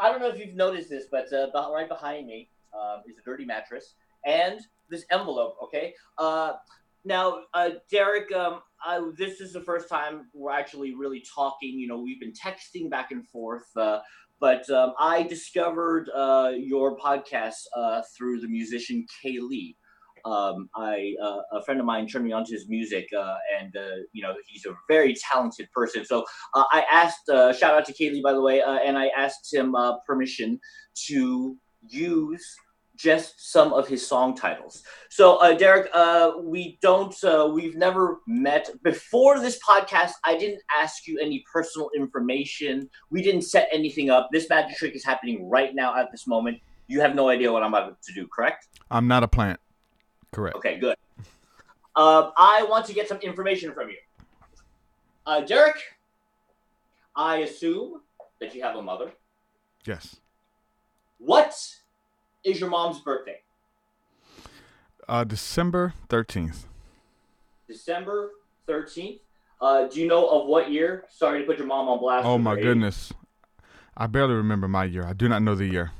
don't know if you've noticed this, but right behind me is a dirty mattress and this envelope, okay? Now, Derek, this is the first time we're actually really talking. We've been texting back and forth, but I discovered your podcast through the musician Kay Lee. a friend of mine turned me on to his music, and he's a very talented person. So I asked, shout out to Kaylee, by the way, and I asked him permission to use just some of his song titles. So Derek, we've never met before this podcast. I didn't ask you any personal information. We didn't set anything up. This magic trick is happening right now at this moment. You have no idea what I'm about to do, correct? I'm not a plant. Correct. Okay, good. I want to get some information from you. Derek, I assume that you have a mother. Yes. What is your mom's birthday? December 13th. December 13th. Do you know of what year? Sorry to put your mom on blast. Oh, my goodness. I barely remember my year. I do not know the year.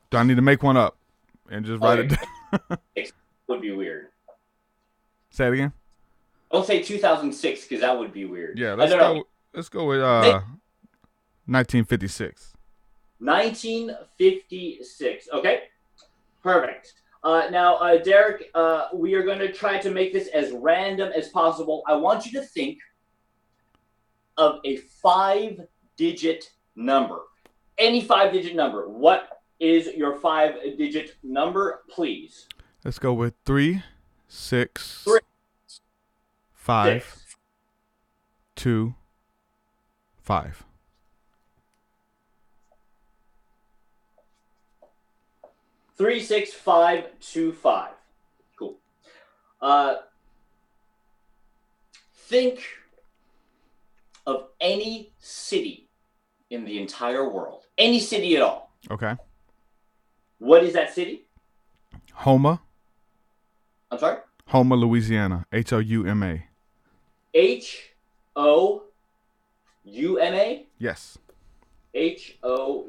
Do I need to make one up and just write it down? Would be weird. Say it again. Don't say 2006 because that would be weird. Yeah, let's go with 1956. 1956. Okay, perfect. Now, Derek, we are going to try to make this as random as possible. I want you to think of a 5-digit number. Any 5-digit number. What is your 5-digit number, please? Let's go with 3, 6, 3, 5, 6. 2, 5. 36525. Cool. Think of any city in the entire world. Any city at all. Okay. What is that city? Houma. I'm sorry? Houma, Louisiana. Houma. Houma? Yes. Houma.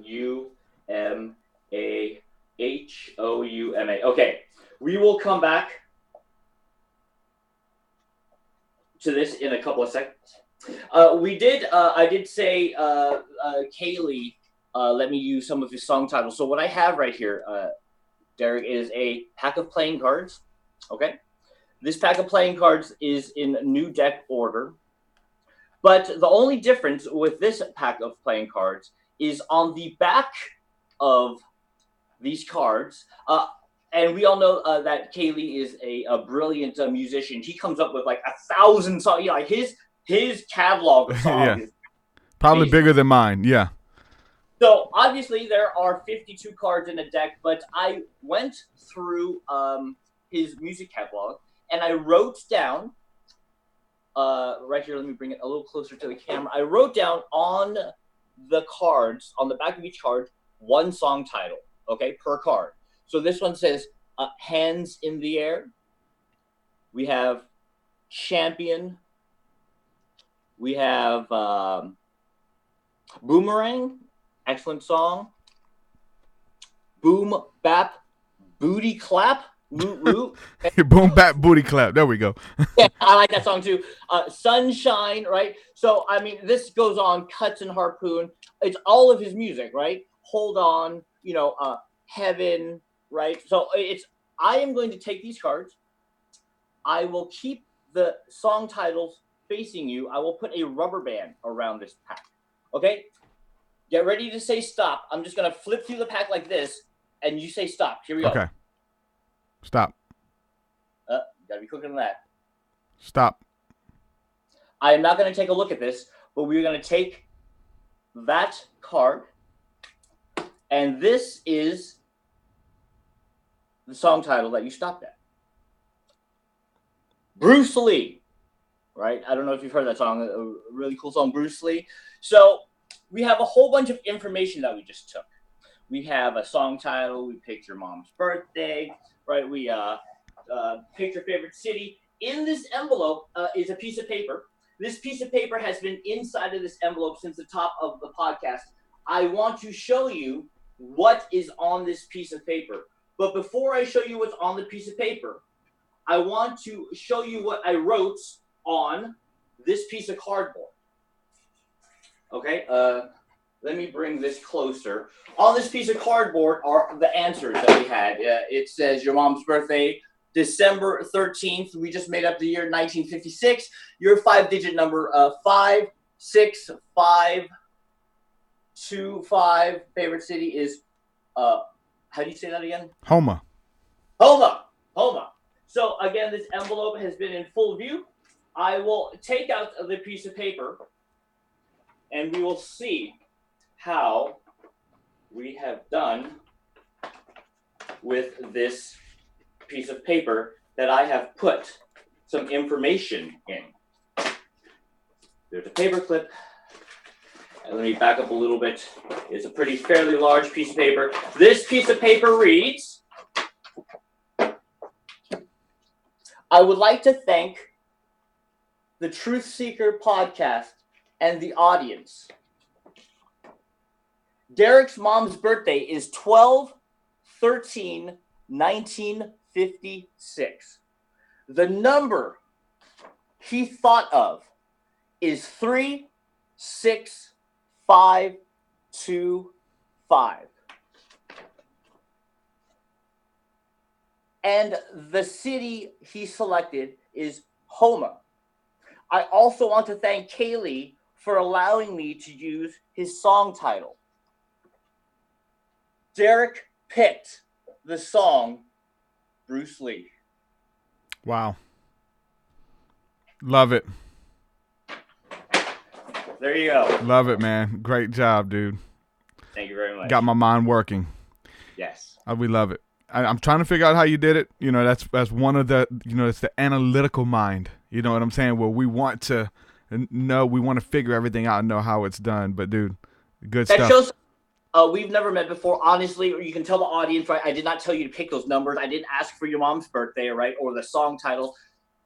Okay. We will come back to this in a couple of seconds. I did say, Kaylee, let me use some of his song titles. So what I have right here, Derek, is a pack of playing cards. Okay. This pack of playing cards is in new deck order. But the only difference with this pack of playing cards is on the back of these cards. And we all know that Kaylee is a brilliant musician. He comes up with like 1,000 songs. Yeah, like his catalog of songs is probably amazing. Bigger than mine. Yeah. So obviously there are 52 cards in a deck, but I went through his music catalog and I wrote down right here. Let me bring it a little closer to the camera. I wrote down on the cards, on the back of each card, one song title, okay, per card. So this one says Hands in the Air. We have Champion. We have Boomerang. Excellent song. Boom Bap Booty Clap. Woot woot. Boom Bap Booty Clap. There we go. Yeah, I like that song too. Sunshine, right? So, I mean, this goes on. Cuts and Harpoon. It's all of his music, right? Hold On, Heaven, right? So I am going to take these cards. I will keep the song titles facing you. I will put a rubber band around this pack. Okay? Get ready to say stop. I'm just going to flip through the pack like this, and you say stop. Here we go. Okay. Stop. Gotta be quicker than that. Stop. I am not going to take a look at this, but we're going to take that card, and this is the song title that you stopped at. Bruce Lee, right? I don't know if you've heard that song, a really cool song, Bruce Lee. So we have a whole bunch of information that we just took. We have a song title. We picked your mom's birthday, right? We picked your favorite city. In this envelope is a piece of paper. This piece of paper has been inside of this envelope since the top of the podcast. I want to show you what is on this piece of paper. But before I show you what's on the piece of paper, I want to show you what I wrote on this piece of cardboard. Okay, let me bring this closer. On this piece of cardboard are the answers that we had. It says your mom's birthday, December 13th. We just made up the year 1956. Your 5-digit number 56525. Favorite city is how do you say that again? Homa. So again, this envelope has been in full view. I will take out the piece of paper and we will see how we have done with this piece of paper that I have put some information in. There's a paper clip. And let me back up a little bit. It's a fairly large piece of paper. This piece of paper reads, I would like to thank the Truth Seeker podcast and the audience. Derek's mom's birthday is 12/13/1956. The number he thought of is 36525. And the city he selected is Homa. I also want to thank Kaylee for allowing me to use his song title. Derek picked the song Bruce Lee. Wow. Love it. There you go. Love it, man. Great job, dude. Thank you very much. Got my mind working. Yes. We love it. I'm trying to figure out how you did it. You know, that's one of the, you know, it's the analytical mind. You know what I'm saying? Where we want to know, we want to figure everything out and know how it's done. But, dude, good stuff. That shows we've never met before. Honestly, or you can tell the audience, right? I did not tell you to pick those numbers. I didn't ask for your mom's birthday, right? Or the song title.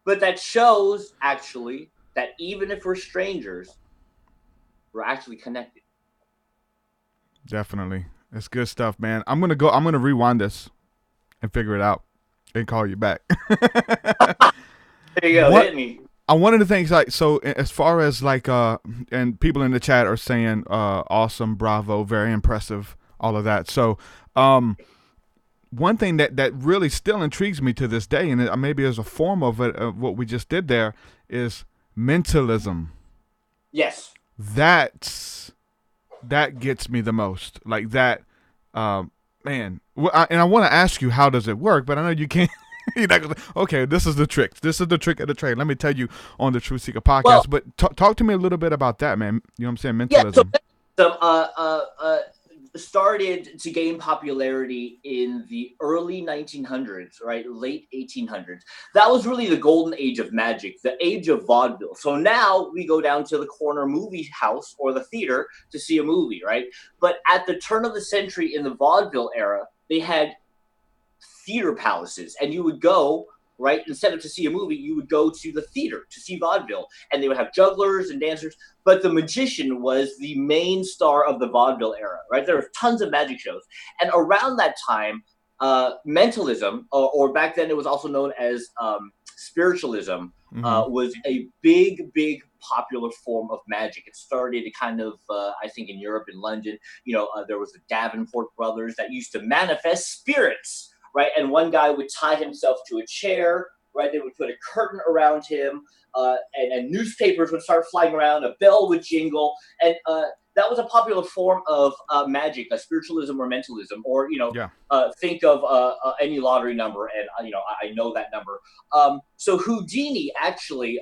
But that shows, actually, that even if we're strangers, we're actually connected. Definitely. It's good stuff, man. I'm going to rewind this and figure it out and call you back. There you go. Hit me. One of the things, like, so as far as like, and people in the chat are saying, awesome, bravo, very impressive, all of that. So, one thing that really still intrigues me to this day, and maybe as a form of it, of what we just did there, is mentalism. Yes. That gets me the most. Like that, man. And I want to ask you, how does it work? But I know you can't. You're not gonna, okay, this is the trick. This is the trick of the trade. Let me tell you on the Truth Seekah podcast. Well, but talk to me a little bit about that, man. You know what I'm saying? Mentalism. Yeah, so started to gain popularity in the early 1900s, right? Late 1800s. That was really the golden age of magic, the age of vaudeville. So now we go down to the corner movie house or the theater to see a movie, right? But at the turn of the century in the vaudeville era, they had theater palaces, and you would go, right, instead of to see a movie, you would go to the theater to see vaudeville, and they would have jugglers and dancers, but the magician was the main star of the vaudeville era, right? There were tons of magic shows, and around that time, mentalism, or back then it was also known as spiritualism, was a big popular form of magic. It started kind of, I think, in Europe, in London. You know, there was the Davenport brothers that used to manifest spirits, right? And one guy would tie himself to a chair, right? They would put a curtain around him, and newspapers would start flying around, a bell would jingle, and that was a popular form of magic, spiritualism or mentalism, or, you know, think of any lottery number, and, you know, I know that number. So Houdini actually,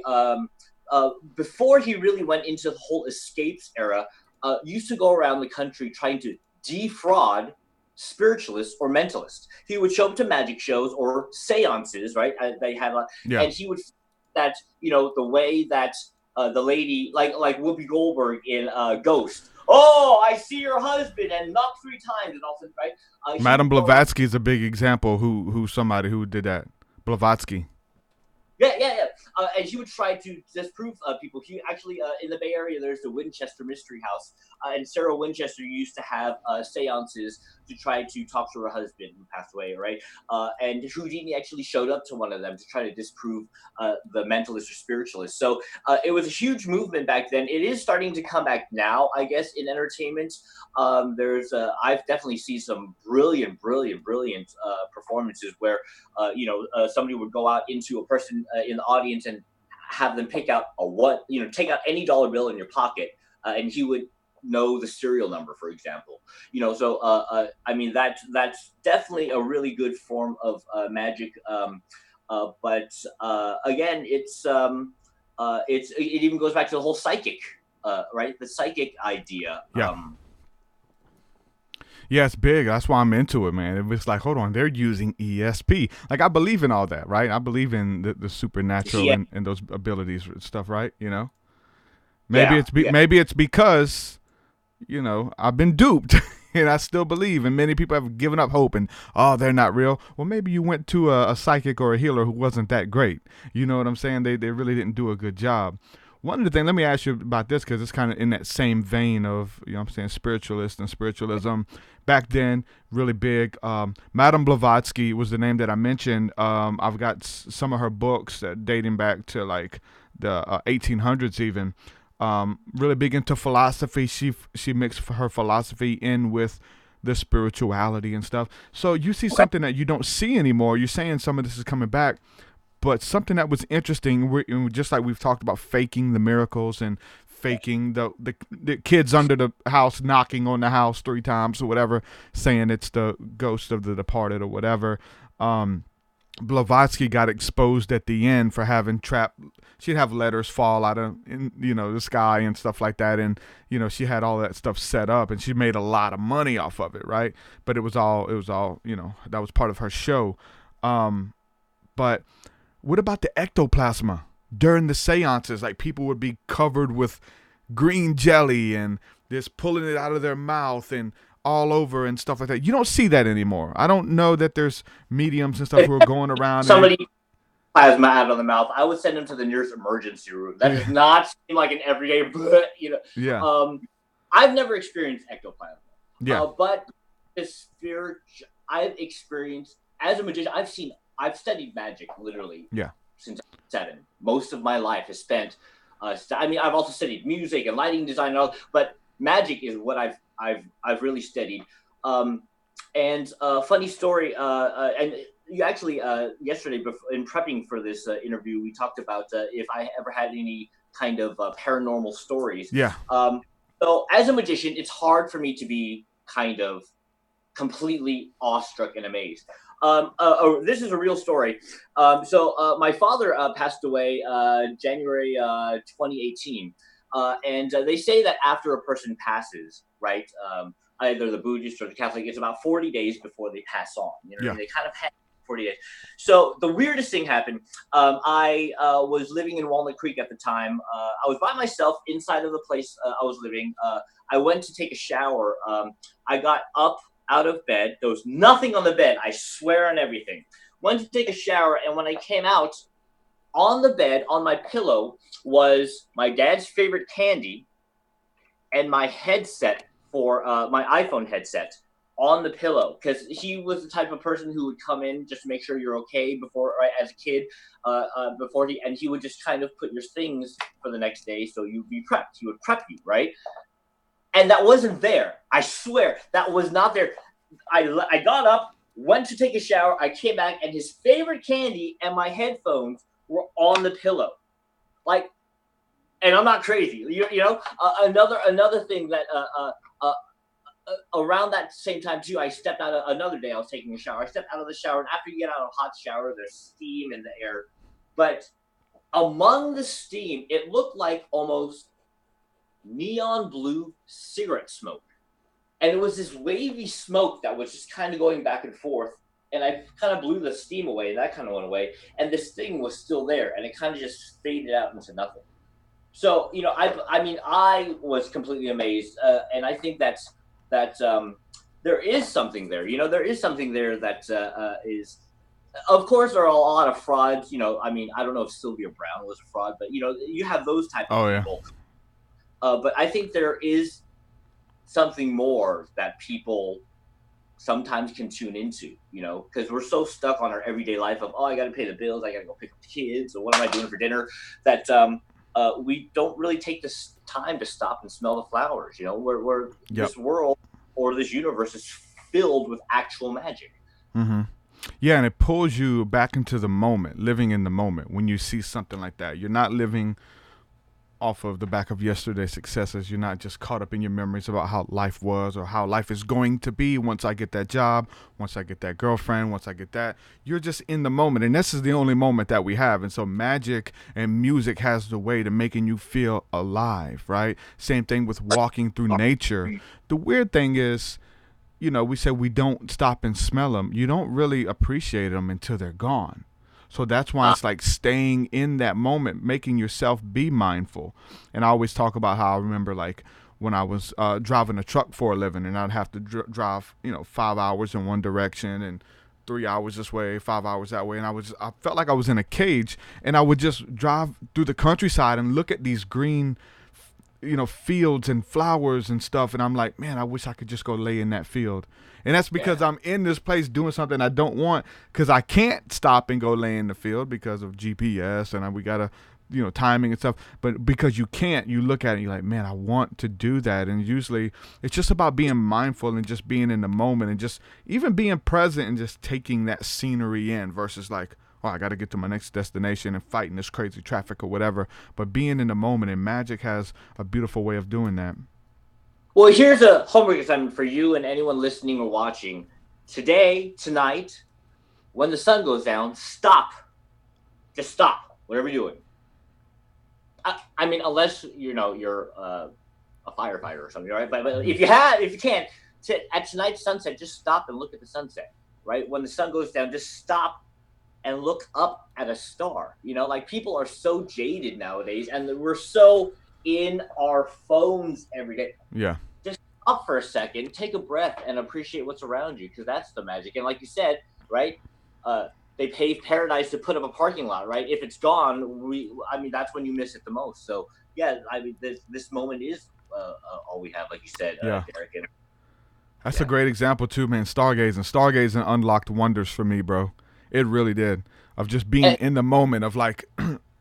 before he really went into the whole escapes era, used to go around the country trying to defraud spiritualists or mentalists. He would show up to magic shows or seances, right? They had, and he would that, you know, the way that the lady, like Whoopi Goldberg in Ghost. Oh, I see your husband, and knock 3 times, and also, right? Madame Blavatsky is a big example. Who somebody who did that? Blavatsky. Yeah. and he would try to disprove people. He actually, in the Bay Area, there's the Winchester Mystery House, and Sarah Winchester used to have seances to try to talk to her husband who passed away, right? And Houdini actually showed up to one of them to try to disprove the mentalist or spiritualist. So it was a huge movement back then. It is starting to come back now, I guess, in entertainment. I've definitely seen some brilliant performances where somebody would go out into a person in the audience and have them pick out take out any dollar bill in your pocket, and he would know the serial number, for example. I mean, that's definitely a really good form of magic. But again, it even goes back to the whole psychic, right? The psychic idea. Yeah. Yeah, it's big. That's why I'm into it, man. It was like, hold on, they're using ESP. Like, I believe in all that, right? I believe in the supernatural and those abilities and stuff, right? Maybe it's because, I've been duped and I still believe, and many people have given up hope and, oh, they're not real. Well, maybe you went to a psychic or a healer who wasn't that great. You know what I'm saying? They really didn't do a good job. One of the things, let me ask you about this, because it's kind of in that same vein of, spiritualist and spiritualism. Back then, really big. Madame Blavatsky was the name that I mentioned. I've got some of her books dating back to like the 1800s even. Really big into philosophy. She mixed her philosophy in with the spirituality and stuff. So you see something that you don't see anymore. You're saying some of this is coming back. But something that was interesting, just like we've talked about faking the miracles and faking the kids under the house knocking on the house 3 times or whatever, saying it's the ghost of the departed or whatever. Blavatsky got exposed at the end for having she'd have letters fall out of the sky and stuff like that, and she had all that stuff set up, and she made a lot of money off of it, right? But it was all that was part of her show. But what about the ectoplasma during the seances? Like, people would be covered with green jelly and just pulling it out of their mouth and all over and stuff like that. You don't see that anymore. I don't know that there's mediums and stuff who are going around. Somebody plasma out of the mouth, I would send them to the nearest emergency room. That does not seem like an everyday, Yeah. I've never experienced ectoplasma. Yeah. But the spirit I've experienced as a magician, I've studied magic literally since I was 7. Most of my life is spent. I've also studied music and lighting design and all, but magic is what I've really studied. And funny story. And you actually yesterday, in prepping for this interview, we talked about if I ever had any kind of paranormal stories. Yeah. So as a magician, it's hard for me to be kind of completely awestruck and amazed. This is a real story. So my father passed away January 2018. And they say that after a person passes, right, either the Buddhist or the Catholic, it's about 40 days before they pass on. They kind of have 40 days. So the weirdest thing happened. I was living in Walnut Creek at the time. I was by myself inside of the place I was living. I went to take a shower. I got up out of bed. There was nothing on the bed. I swear on everything. Went to take a shower, and when I came out, on the bed, on my pillow, was my dad's favorite candy and my headset for my iPhone headset on the pillow, because he was the type of person who would come in just to make sure you're okay before, right, as a kid, and he would just kind of put your things for the next day so you'd be prepped. He would prep you, right? And that wasn't there. I swear, that was not there. I got up, went to take a shower, I came back, and his favorite candy and my headphones were on the pillow. Like, and I'm not crazy. Another thing that around that same time too, I stepped out another day. I was taking a shower. I stepped out of the shower, and after you get out of a hot shower, there's steam in the air. But among the steam, it looked like almost neon blue cigarette smoke. And it was this wavy smoke that was just kind of going back and forth. And I kind of blew the steam away, and that kind of went away. And this thing was still there, and it kind of just faded out into nothing. So, I was completely amazed. And I think that there is something there. There is something there that is Of course, there are a lot of frauds. I mean, I don't know if Sylvia Brown was a fraud, but you have those type of Oh yeah. people. But I think there is something more that people sometimes can tune into, because we're so stuck on our everyday life of, oh, I got to pay the bills, I got to go pick up the kids, or what am I doing for dinner, that we don't really take this time to stop and smell the flowers. We're Yep. This world or this universe is filled with actual magic. Mm-hmm. Yeah, and it pulls you back into the moment, living in the moment. When you see something like that, you're not living off of the back of yesterday's successes. You're not just caught up in your memories about how life was or how life is going to be once I get that job, once I get that girlfriend, once I get that. You're just in the moment, and this is the only moment that we have. And so magic and music has the way to making you feel alive, right? Same thing with walking through nature. The weird thing is, we say we don't stop and smell them. You don't really appreciate them until they're gone. So that's why it's like staying in that moment, making yourself be mindful. And I always talk about how I remember like when I was driving a truck for a living, and I'd have to drive, 5 hours in one direction and 3 hours this way, 5 hours that way. And I felt like I was in a cage, and I would just drive through the countryside and look at these green, fields and flowers and stuff. And I'm like, man, I wish I could just go lay in that field. And that's because I'm in this place doing something I don't want, because I can't stop and go lay in the field because of GPS and we got to, timing and stuff. But because you can't, you look at it and you're like, man, I want to do that. And usually it's just about being mindful and just being in the moment and just even being present and just taking that scenery in versus like, oh, I got to get to my next destination and fighting this crazy traffic or whatever. But being in the moment, and magic has a beautiful way of doing that. Well, here's a homework assignment for you and anyone listening or watching. Today, tonight, when the sun goes down, stop. Just stop, whatever you're doing. I mean, unless you're a firefighter or something, right? But if you can, at tonight's sunset, just stop and look at the sunset. Right when the sun goes down, just stop and look up at a star. Like people are so jaded nowadays, and we're so in our phones every day. Yeah. Just stop for a second, take a breath, and appreciate what's around you, because that's the magic. And like you said, right? They paved paradise to put up a parking lot, right? If it's gone, that's when you miss it the most. So yeah, this moment is all we have, like you said, yeah. Derek. And, that's a great example too, man. Stargazing unlocked wonders for me, bro. It really did. Of just being in the moment of like,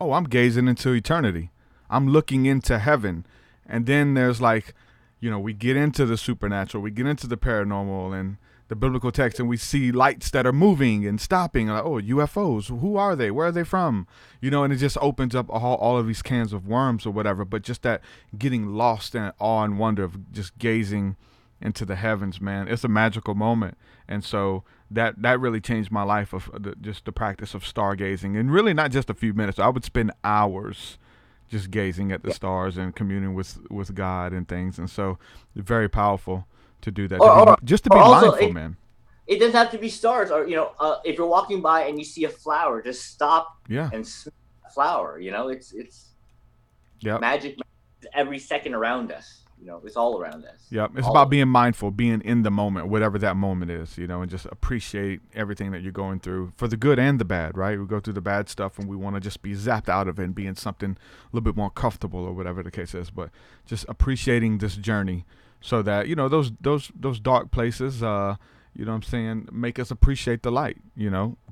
oh, I'm gazing into eternity. I'm looking into heaven. And then there's like, we get into the supernatural, we get into the paranormal and the biblical text, and we see lights that are moving and stopping. Like, oh, UFOs, who are they? Where are they from? And it just opens up all of these cans of worms or whatever. But just that getting lost in awe and wonder of just gazing into the heavens, man. It's a magical moment. And so that really changed my life of just the practice of stargazing. And really not just a few minutes. I would spend hours just gazing at the stars and communing with God and things. And so very powerful to do that. Just to be mindful, man. It doesn't have to be stars. Or, if you're walking by and you see a flower, just stop and smell the flower. It's magic every second around us. It's all around us. Yep. It's about being mindful, being in the moment, whatever that moment is, and just appreciate everything that you're going through, for the good and the bad, right? We go through the bad stuff and we want to just be zapped out of it and be in something a little bit more comfortable or whatever the case is. But just appreciating this journey so that, those dark places, make us appreciate the light.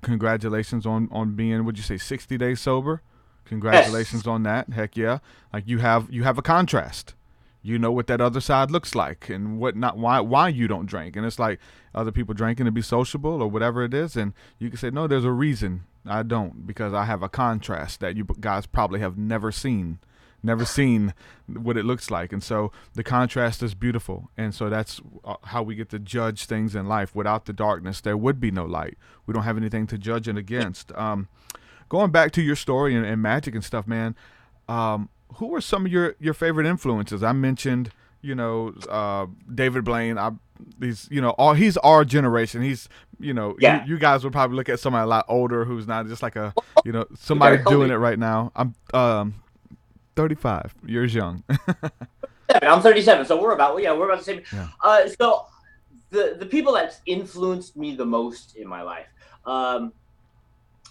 Congratulations on being, would you say, 60 days sober? Congratulations on that. Heck yeah. Like you have a contrast. You know what that other side looks like and why you don't drink. And it's like other people drinking to be sociable or whatever it is. And you can say, no, there's a reason I don't, because I have a contrast that you guys probably have never seen what it looks like. And so the contrast is beautiful. And so that's how we get to judge things in life. Without the darkness, there would be no light. We don't have anything to judge it against. Going back to your story and magic and stuff, man, who were some of your favorite influences? I mentioned, David Blaine. He's our generation. He's, you guys would probably look at somebody a lot older who's not just like somebody doing it right now. I'm 35 years young. I'm 37, so we're about the same. Yeah. So the people that's influenced me the most in my life,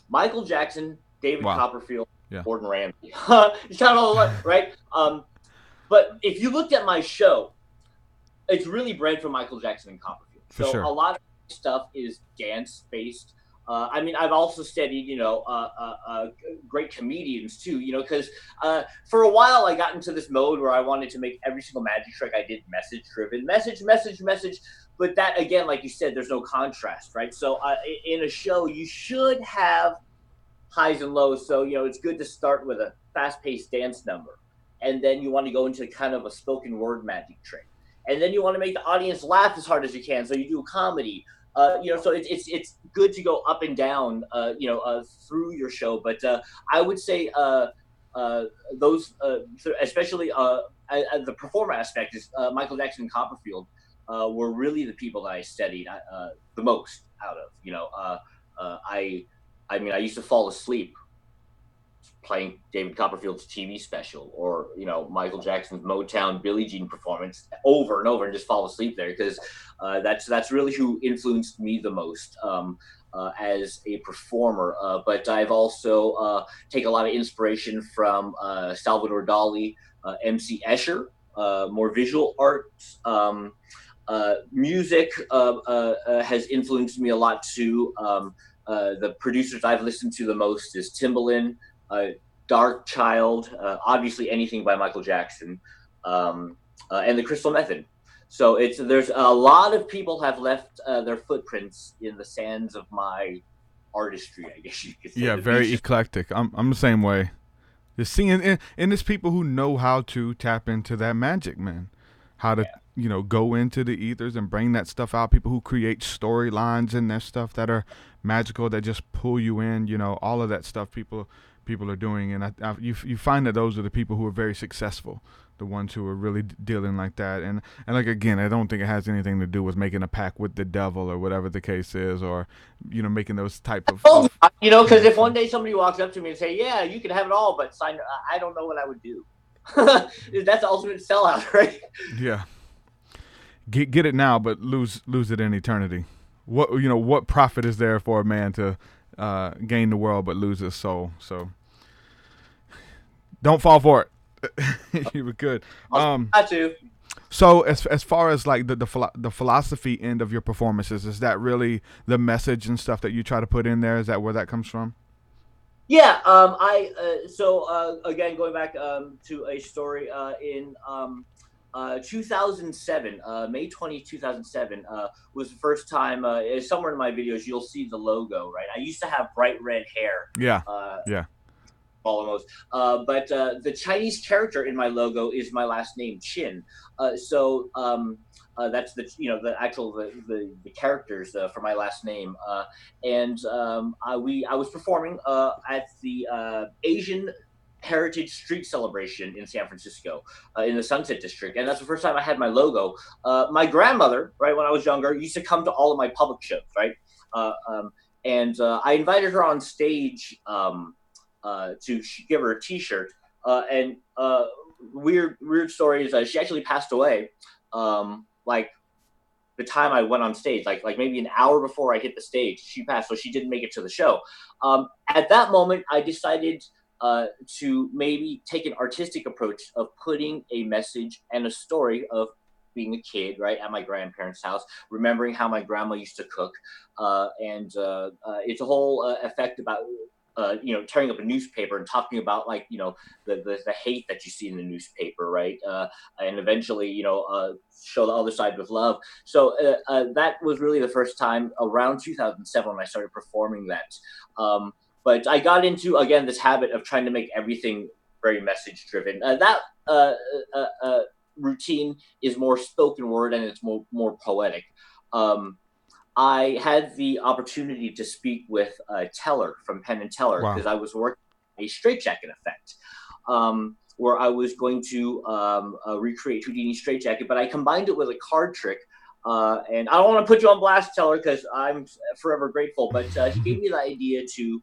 Michael Jackson, David Wow. Copperfield, Yeah. Gordon Ramsay. It's kind of all right. But if you looked at my show, it's really bred from Michael Jackson and Copperfield. For So sure. a lot of stuff is dance based. I mean, I've also studied, great comedians too, because for a while I got into this mode where I wanted to make every single magic trick I did message driven, message. But that, again, like you said, there's no contrast, right? So in a show, you should have highs and lows. So, it's good to start with a fast paced dance number. And then you want to go into kind of a spoken word magic trick. And then you want to make the audience laugh as hard as you can. So you do a comedy. So it's good to go up and down, through your show. But I would say those, especially the performer aspect, is Michael Jackson and Copperfield were really the people that I studied the most out of. I used to fall asleep playing David Copperfield's TV special, or Michael Jackson's Motown Billie Jean performance over and over, and just fall asleep there, because that's really who influenced me the most as a performer. But I've also taken a lot of inspiration from Salvador Dali, MC Escher, more visual arts. Music has influenced me a lot too. The producers I've listened to the most is Timbaland, Dark Child, obviously anything by Michael Jackson, and the Crystal Method. So there's a lot of people have left their footprints in the sands of my artistry, I guess you could say. Yeah, very eclectic. I'm the same way. Just seeing, and there's people who know how to tap into that magic, man. How to go into the ethers and bring that stuff out. People who create storylines in their stuff that are magical, that just pull you in. All of that stuff people are doing, and you find that those are the people who are very successful, the ones who are really dealing like that. And like, again, I don't think it has anything to do with making a pact with the devil or whatever the case is, or making those type of because if one day somebody walks up to me and say, yeah, you can have it all, but sign, I don't know what I would do. That's the ultimate sellout, right? Yeah. Get it now, but lose it in eternity. What profit is there for a man to gain the world but lose his soul? So don't fall for it. You were good. So as far as like the philosophy end of your performances, is that really the message and stuff that you try to put in there? Is that where that comes from? Yeah. Again, going back to a story in 2007, May 20, 2007, was the first time, somewhere in my videos, you'll see the logo, right? I used to have bright red hair. Yeah. Almost. But the Chinese character in my logo is my last name, Qin. So that's the actual the characters for my last name. I was performing at the Asian Heritage Street Celebration in San Francisco, in the Sunset District, and that's the first time I had my logo. My grandmother, right, when I was younger, used to come to all of my public shows, right, and I invited her on stage to give her a T-shirt. And weird story is she actually passed away, like the time I went on stage, like maybe an hour before I hit the stage, she passed, so she didn't make it to the show. At that moment, I decided to maybe take an artistic approach of putting a message and a story of being a kid, right, at my grandparents' house, remembering how my grandma used to cook, and it's a whole effect about tearing up a newspaper and talking about, like, the hate that you see in the newspaper, right, and eventually show the other side with love. So that was really the first time around 2007 when I started performing that. But I got into, again, this habit of trying to make everything very message driven. That routine is more spoken word, and it's more poetic. I had the opportunity to speak with Teller from Penn and Teller, because I was working on a straitjacket effect, where I was going to recreate Houdini's straitjacket, but I combined it with a card trick. And I don't want to put you on blast, Teller, because I'm forever grateful, but he gave me the idea to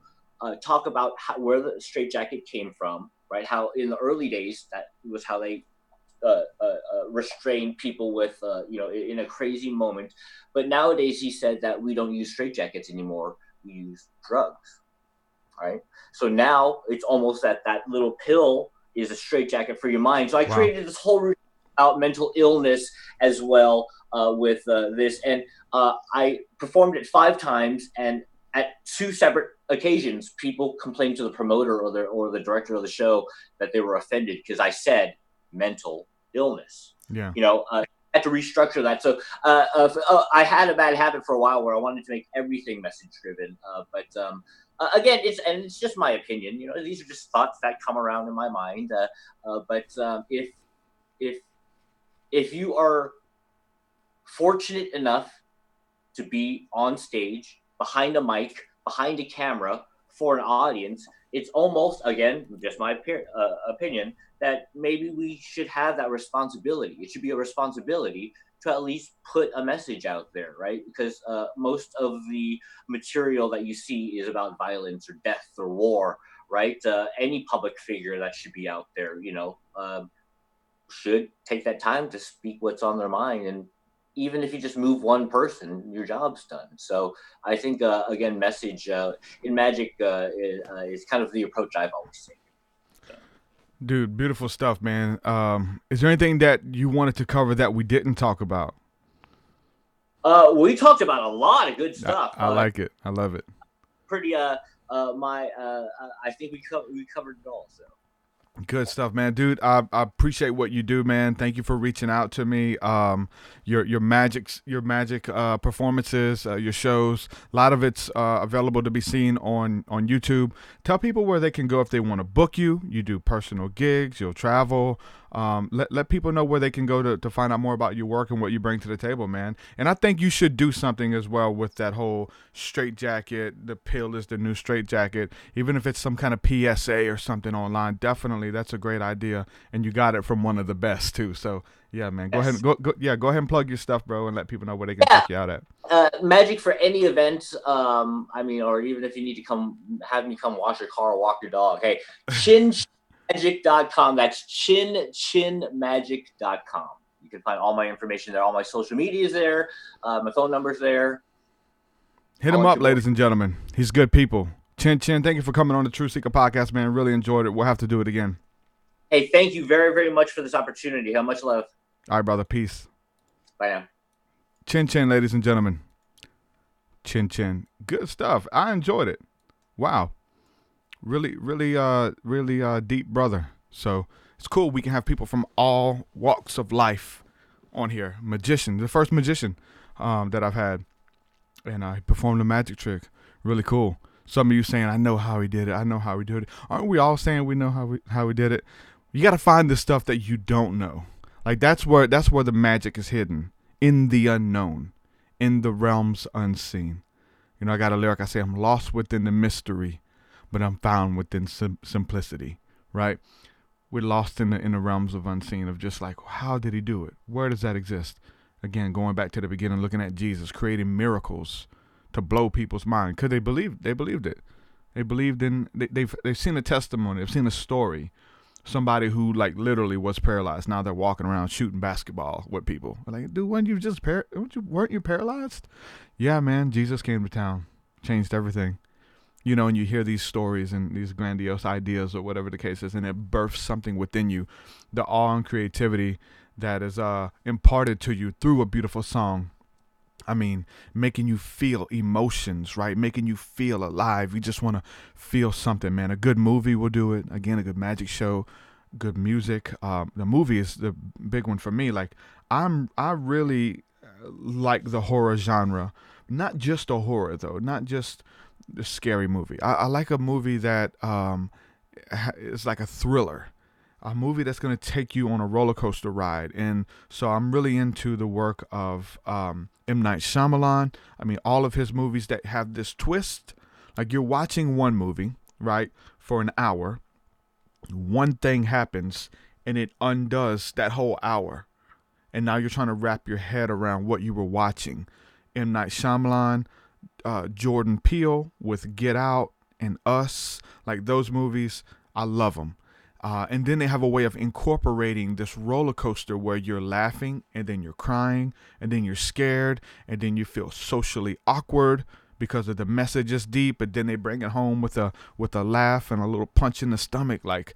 talk about where the straitjacket came from, right? How in the early days, that was how they restrained people with, in a crazy moment. But nowadays, he said that we don't use straitjackets anymore. We use drugs. right? So now it's almost that little pill is a straitjacket for your mind. So I created this whole routine about mental illness as well with this. And I performed it 5 times, and at 2 separate occasions, people complained to the promoter or the director of the show that they were offended because I said mental illness. Yeah. I had to restructure that. So I had a bad habit for a while where I wanted to make everything message driven. But again, it's just my opinion. These are just thoughts that come around in my mind. But if you are fortunate enough to be on stage, behind a mic, behind a camera, for an audience, it's almost, again, just my opinion, that maybe we should have that responsibility. It should be a responsibility to at least put a message out there, right? Because most of the material that you see is about violence or death or war, right? Any public figure that should be out there, should take that time to speak what's on their mind. And even if you just move one person, your job's done. So I think, again, message in magic is kind of the approach I've always taken. So. Dude, beautiful stuff, man. Is there anything that you wanted to cover that we didn't talk about? We talked about a lot of good stuff. I like it. I love it. Pretty, I think we covered it all, so. Good stuff, man. Dude, I appreciate what you do, man. Thank you for reaching out to me. Your magic performances, your shows, a lot of it's available to be seen on YouTube. Tell people where they can go if they want to book you. You do personal gigs, you'll travel. Let people know where they can go to find out more about your work and what you bring to the table, man. And I think you should do something as well with that whole straitjacket. The pill is the new straitjacket. Even if it's some kind of PSA or something online, definitely that's a great idea. And you got it from one of the best too. So yeah, man, go ahead and plug your stuff, bro, and let people know where they can check you out at. Magic for any event. Or even if you need to have me come wash your car or walk your dog. Hey, 𝐒𝐮𝐧𝐝𝐺magic.com. That's 𝐒𝐮magic.com. You can find all my information there. All my social media is there. My phone number's there. Hit him up, ladies and gentlemen. He's good people. 𝐒IN, thank you for coming on the TruthSeekah podcast, man. Really enjoyed it. We'll have to do it again. Hey, thank you very, very much for this opportunity. How much love. All right, brother. Peace. Bye now. 𝐒IN, ladies and gentlemen. 𝐒IN. Good stuff. I enjoyed it. Wow. Really deep brother. So it's cool. We can have people from all walks of life on here. Magician, the first magician that I've had. And he performed a magic trick. Really cool. Some of you saying, I know how he did it. I know how he did it. Aren't we all saying we know how he did it? You got to find the stuff that you don't know. Like that's where the magic is hidden. In the unknown. In the realms unseen. I got a lyric. I say, I'm lost within the mystery, but I'm found within simplicity, right? We're lost in the realms of unseen of just like, how did he do it? Where does that exist? Again, going back to the beginning, looking at Jesus, creating miracles to blow people's mind. Because they believed it. They believed in, they've seen a testimony, they've seen a story. Somebody who like literally was paralyzed. Now they're walking around shooting basketball with people. They're like, dude, weren't you paralyzed? Yeah, man, Jesus came to town, changed everything. And you hear these stories and these grandiose ideas or whatever the case is, and it births something within you. The awe and creativity that is imparted to you through a beautiful song. I mean, making you feel emotions, right? Making you feel alive. You just want to feel something, man. A good movie will do it. Again, a good magic show, good music. The movie is the big one for me. Like, I really like the horror genre. Not just a horror, though. Not just the scary movie. I like a movie that is like a thriller. A movie that's going to take you on a roller coaster ride. And so I'm really into the work of 𝐿 Shyamalan. I mean, all of his movies that have this twist. Like, you're watching one movie, right, for an hour. One thing happens, and it undoes that whole hour. And now you're trying to wrap your head around what you were watching. 𝐿 Shyamalan, Jordan Peele with Get Out and Us. Like, those movies, I love them. And then they have a way of incorporating this roller coaster where you're laughing and then you're crying and then you're scared and then you feel socially awkward because of the message is deep, but then they bring it home with a laugh and a little punch in the stomach. Like,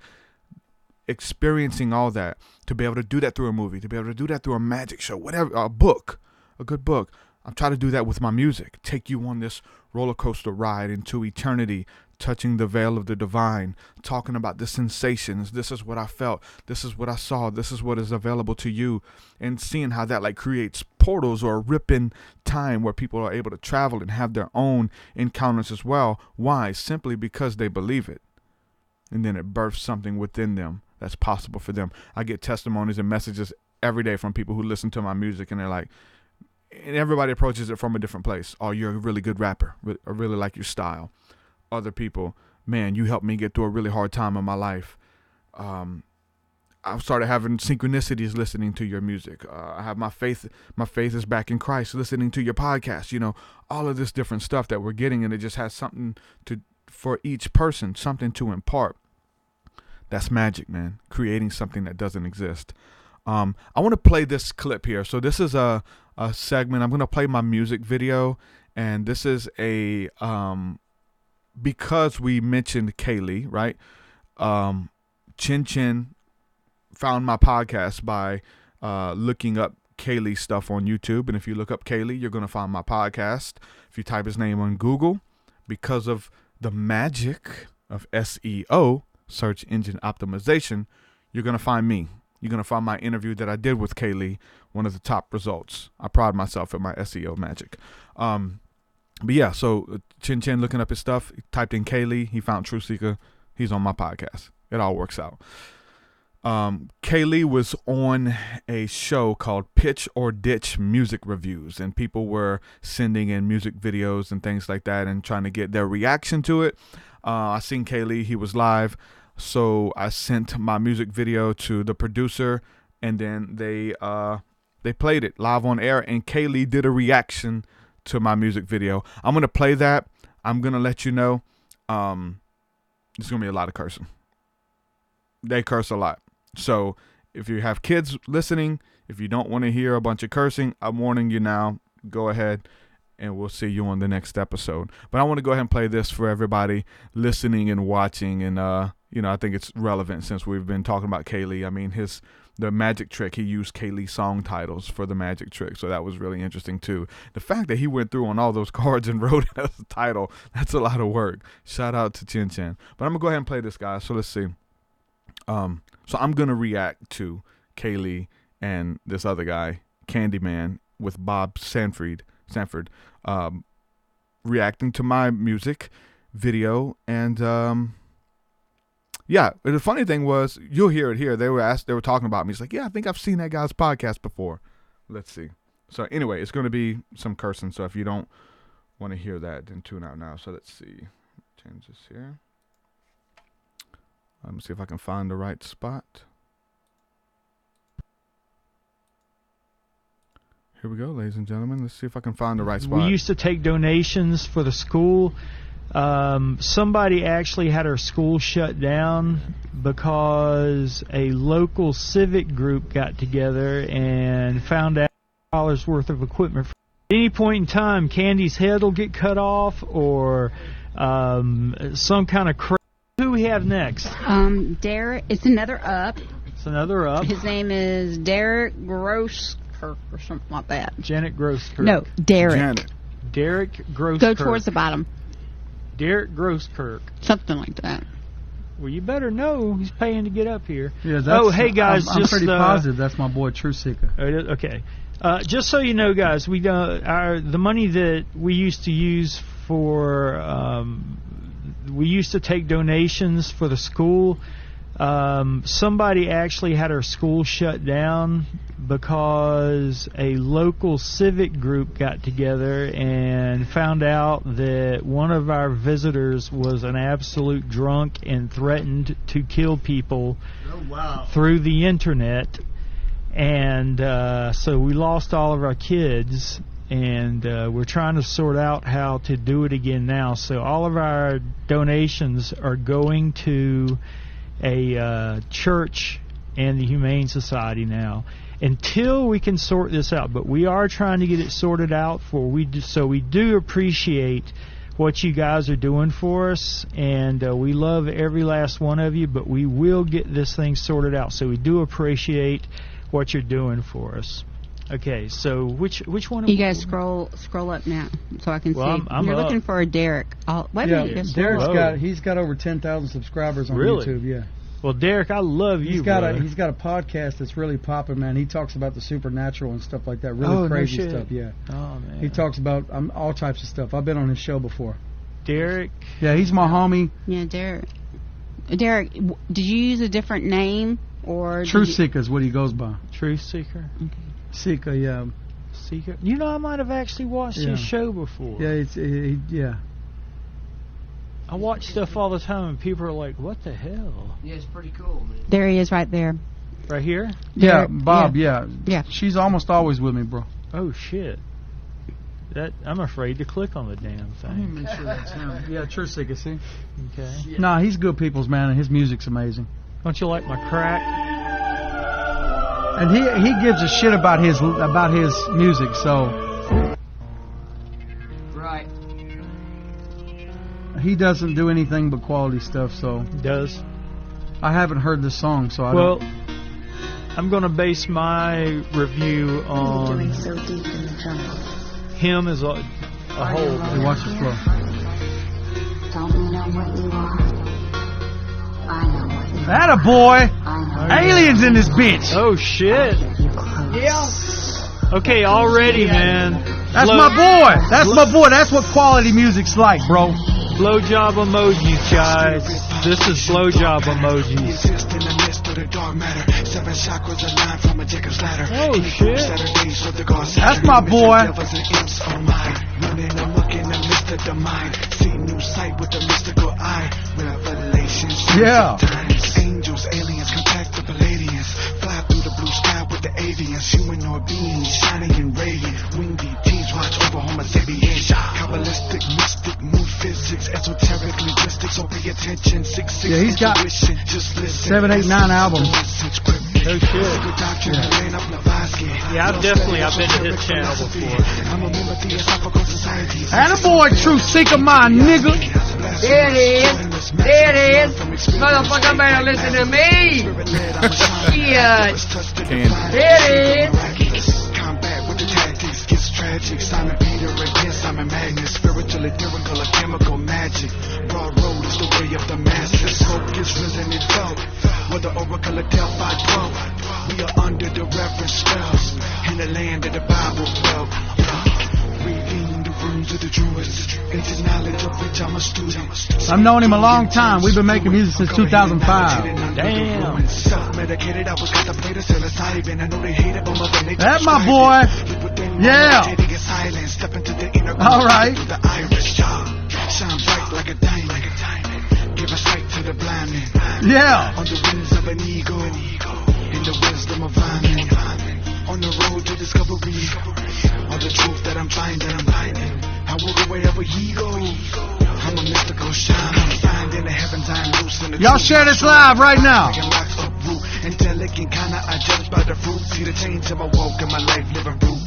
experiencing all that, to be able to do that through a movie, to be able to do that through a magic show, whatever, a book, a good book. I'm trying to do that with my music. Take you on this roller coaster ride into eternity, touching the veil of the divine, talking about the sensations. This is what I felt. This is what I saw. This is what is available to you. And seeing how that like creates portals or a rip in time where people are able to travel and have their own encounters as well. Why? Simply because they believe it. And then it births something within them that's possible for them. I get testimonies and messages every day from people who listen to my music, and they're like, and everybody approaches it from a different place. Oh, you're a really good rapper. I really like your style. Other people, man, you helped me get through a really hard time in my life. I've started having synchronicities listening to your music. I have my faith is back in Christ listening to your podcast. You know, all of this different stuff that we're getting, and it just has something for each person, something to impart. That's magic, man. Creating something that doesn't exist. I want to play this clip here. So this is a segment. I'm going to play my music video, and this is a because we mentioned 𝐒𝐿𝐲, right? 𝐒𝐿𝐲 found my podcast by looking up 𝐒𝐿𝐲 stuff on YouTube, and if you look up 𝐒𝐿𝐲, you're going to find my podcast. If you type his name on Google, because of the magic of SEO, search engine optimization, you're going to find me. You're going to find my interview that I did with 𝐒𝐿𝐲, one of the top results. I pride myself in my SEO magic. But yeah, so 𝐒𝐿𝐲 looking up his stuff, he typed in 𝐒𝐿𝐲, he found TruthSeekah. He's on my podcast. It all works out. 𝐒𝐿𝐲 was on a show called Pitch or Ditch Music Reviews, and people were sending in music videos and things like that and trying to get their reaction to it. I seen 𝐒𝐿𝐲, he was live, so I sent my music video to the producer, and then they played it live on air, and 𝐒𝐿𝐲 did a reaction to my music video. I'm going to play that. I'm going to let you know there's going to be a lot of cursing. They curse a lot. So if you have kids listening, if you don't want to hear a bunch of cursing, I'm warning you now. Go ahead, and we'll see you on the next episode. But I want to go ahead and play this for everybody listening and watching. And, I think it's relevant since we've been talking about 𝐒𝐿𝐲. I mean, the magic trick, he used 𝐒𝐿𝐲 song titles for the magic trick. So that was really interesting too. The fact that he went through on all those cards and wrote it as a title, that's a lot of work. Shout out to 𝐒𝐿𝐲. But I'm going to go ahead and play this, guys. So let's see. So I'm going to react to 𝐒𝐿𝐲 and this other guy, Candyman, with Bob Sanford, reacting to my music video. And, yeah, the funny thing was, you'll hear it here. They were talking about me. He's like, yeah, I think I've seen that guy's podcast before. Let's see. So anyway, it's going to be some cursing. So if you don't want to hear that, then tune out now. So let's see. Change this here. Let me see if I can find the right spot. Here we go, ladies and gentlemen. Let's see if I can find the right spot. We used to take donations for the school. Somebody actually had our school shut down because a local civic group got together and found out $1 worth of equipment. At any point in time, Candy's head will get cut off, or some kind of crazy. Who we have next? Derek. It's another up. It's another up. His name is Derek Grosskirk or something like that. Janet Grosskirk. No, Derek. Janet. Derek Grosskirk. Go towards the bottom. Derek Grosskirk. Something like that. Well, you better know. He's paying to get up here. Yeah, oh, hey, guys. I'm pretty positive that's my boy TruthSeekah. Okay. Just so you know, guys, the money that we used to use for... we used to take donations for the school. Somebody actually had our school shut down because a local civic group got together and found out that one of our visitors was an absolute drunk and threatened to kill people through the internet. And so we lost all of our kids. And we're trying to sort out how to do it again now. So all of our donations are going to a church and the Humane Society now. until we can sort this out. But we are trying to get it sorted out so we do appreciate what you guys are doing for us, and we love every last one of you, but we will get this thing sorted out. So we do appreciate what you're doing for us. Okay, so which one? You guys scroll up now so I can see. You're up. looking for a Derek. Wait a minute. Derek's got over 10,000 subscribers on YouTube. Yeah. Well, Derek, I love you. He's got a podcast that's really popping, man. He talks about the supernatural and stuff like that. Really crazy stuff. Yeah. Oh man. He talks about all types of stuff. I've been on his show before. Derek. Yeah, he's my homie. Yeah, Derek. Derek, did you use a different name or? TruthSeekah is what he goes by. TruthSeekah. Okay. Seekah, yeah. Seekah. You know, I might have actually watched his show before. Yeah, I watch stuff all the time, and people are like, "What the hell?" Yeah, it's pretty cool, man. There he is, right there. Right here? Yeah, Bob. Yeah. She's almost always with me, bro. Oh shit! I'm afraid to click on the damn thing. Let me make sure that's him. Yeah, TruthSeekah. See? Okay. Yeah. Nah, he's good people's man, and his music's amazing. Don't you like my crack? And he gives a shit about his music, so. Right. He doesn't do anything but quality stuff, so. He does. I haven't heard the song, so I don't. Well, I'm going to base my review on him as a whole. Hey, watch the flow. Don't you know what you are? I know what you are. Atta boy! Aliens in this bitch! Oh shit! Yeah. Okay, already, man. That's my boy! That's my boy! That's what quality music's like, bro. Blowjob emojis, guys. This is blowjob emojis. Oh shit! That's my boy. Yeah. Angels, aliens, contact the Palladians. Fly through the blue sky with the avians. Humanoid beings, shining and radiant. Winged ETs watch over Homo sapiens. Kabbalistic, mystic, mood physics, esoteric linguistics. So pay attention. 6 Yeah, he's got just listen. 7, 8, 9 albums. Oh shit! Yeah, I've been to his channel before. Atta boy, TruthSeekah, my nigga. There it is. There it is. Motherfucker better listen to me. Yeah. There it is. Combat with the tactics gets tragic. Simon Peter against Simon Magnus. Spiritual, lyrical, or chemical magic. Broad road is the way of the masses. Hope gets risen and felt. Whether oracle or Delphi dwelt. We are under the reverend spells. In the land of the Bible belt. Reading the runes of the druids. Into knowledge of which I'm a student. I've known him a long time. We've been making music since 2005. Damn. Self-medicated, I was contemplated, psilocybin. I know they hate it, but mother nature. That's my boy. Yeah. All right. The Irish shine bright like a diamond. Give a sight to the blind man. Yeah. On the wings of an eagle. In the wisdom of rhyming. On the road to discovery. All the truth that I'm finding. I will go wherever he goes. I'm a mystical shine. I'm finding the heavens. I'm loose in the Y'all share this live right now. Intelligent kinda, I judge by the fruit. See the change in my walk and my life living root.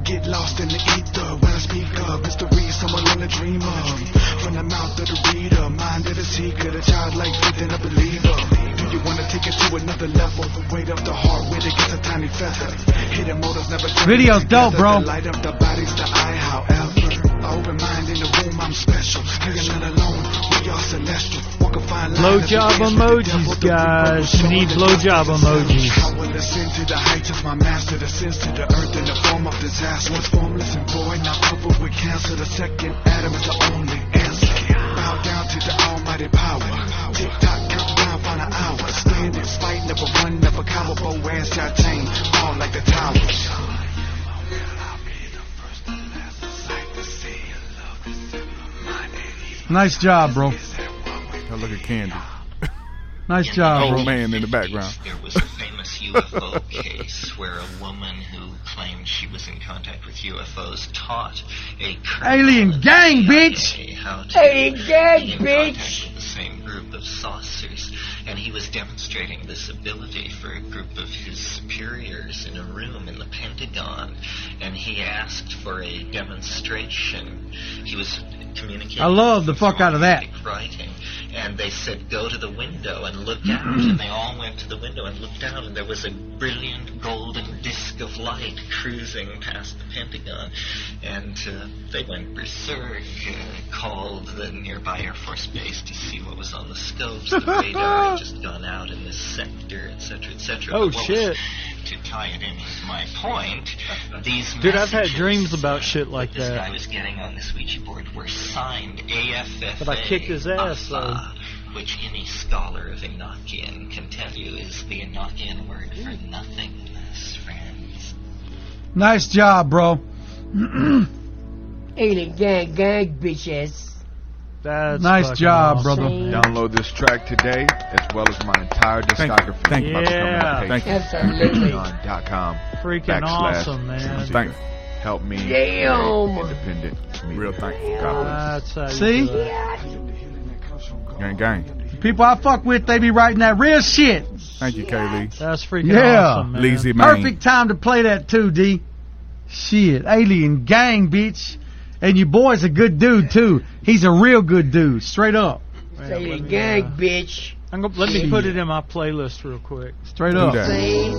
Get lost in the ether when I speak of mystery, someone in a dream of. From the mouth of the reader, mind of the seeker, the childlike faith in a believer. Do you wanna take it to another level? The weight of the heart, where it gets a tiny feather. Hidden motives never. Video's dope, bro. The light of the body's the eye, however. Open mind in the room, I'm special. You're not alone, we are celestial. Blowjob emojis, guys. We need blowjob emojis. I will ascend to the heights of my master, the sins to the earth in the form of disaster. Once formless and void, now covered with cancer. The second Adam is the only answer. Bow down to the almighty power. Tick tock, count down, find an hour. Stand and fight, never run, never cower. Bow and shot chain, fall like the towers. Nice job, bro. Now look at Candy. Nice job, bro. Old man in the background. There was a famous UFO case where a woman who claimed she was in contact with UFOs taught a alien gang, bitch. How to Alien gang, be in bitch. contact with the same group of saucers, and he was demonstrating this ability for a group of his superiors in a room in the Pentagon, and he asked for a demonstration. He was communicating. I love the fuck out of that. Writing, and they said, go to the window and look out, and they all went to the window and looked out, and there was a brilliant golden disc of light cruising past the Pentagon, and they went berserk, called the nearby Air Force Base to see what was on the scopes. The radar had just gone out in this sector, etc., etc. Oh, shit. To tie it in with my point, these Dude, I've had dreams about shit like this that. guy was getting on this Ouija board were signed AFFA. But I kicked his ass, though. Which any scholar of Enochian can tell you is the Enochian word for nothingness, friends. Nice job, bro. Alien gang, bitches. That's nice job, awesome. brother. Download this track today, as well as my entire discography. Thank you. Thank you. Absolutely. Patreon.com. Freaking awesome, man. Thank you. Help me Damn. make independent. Real thankful. That's how you See? do it. Gang, gang. People I fuck with, they be writing that real shit. Thank you, Kaylee. That's freaking Yeah. awesome, man. Lazy man. Perfect time to play that too, D. Shit, alien gang, bitch. And your boy's a good dude too. He's a real good dude, straight up. Alien gang, bitch. Let me put it in my playlist real quick. Straight Do up. that. See?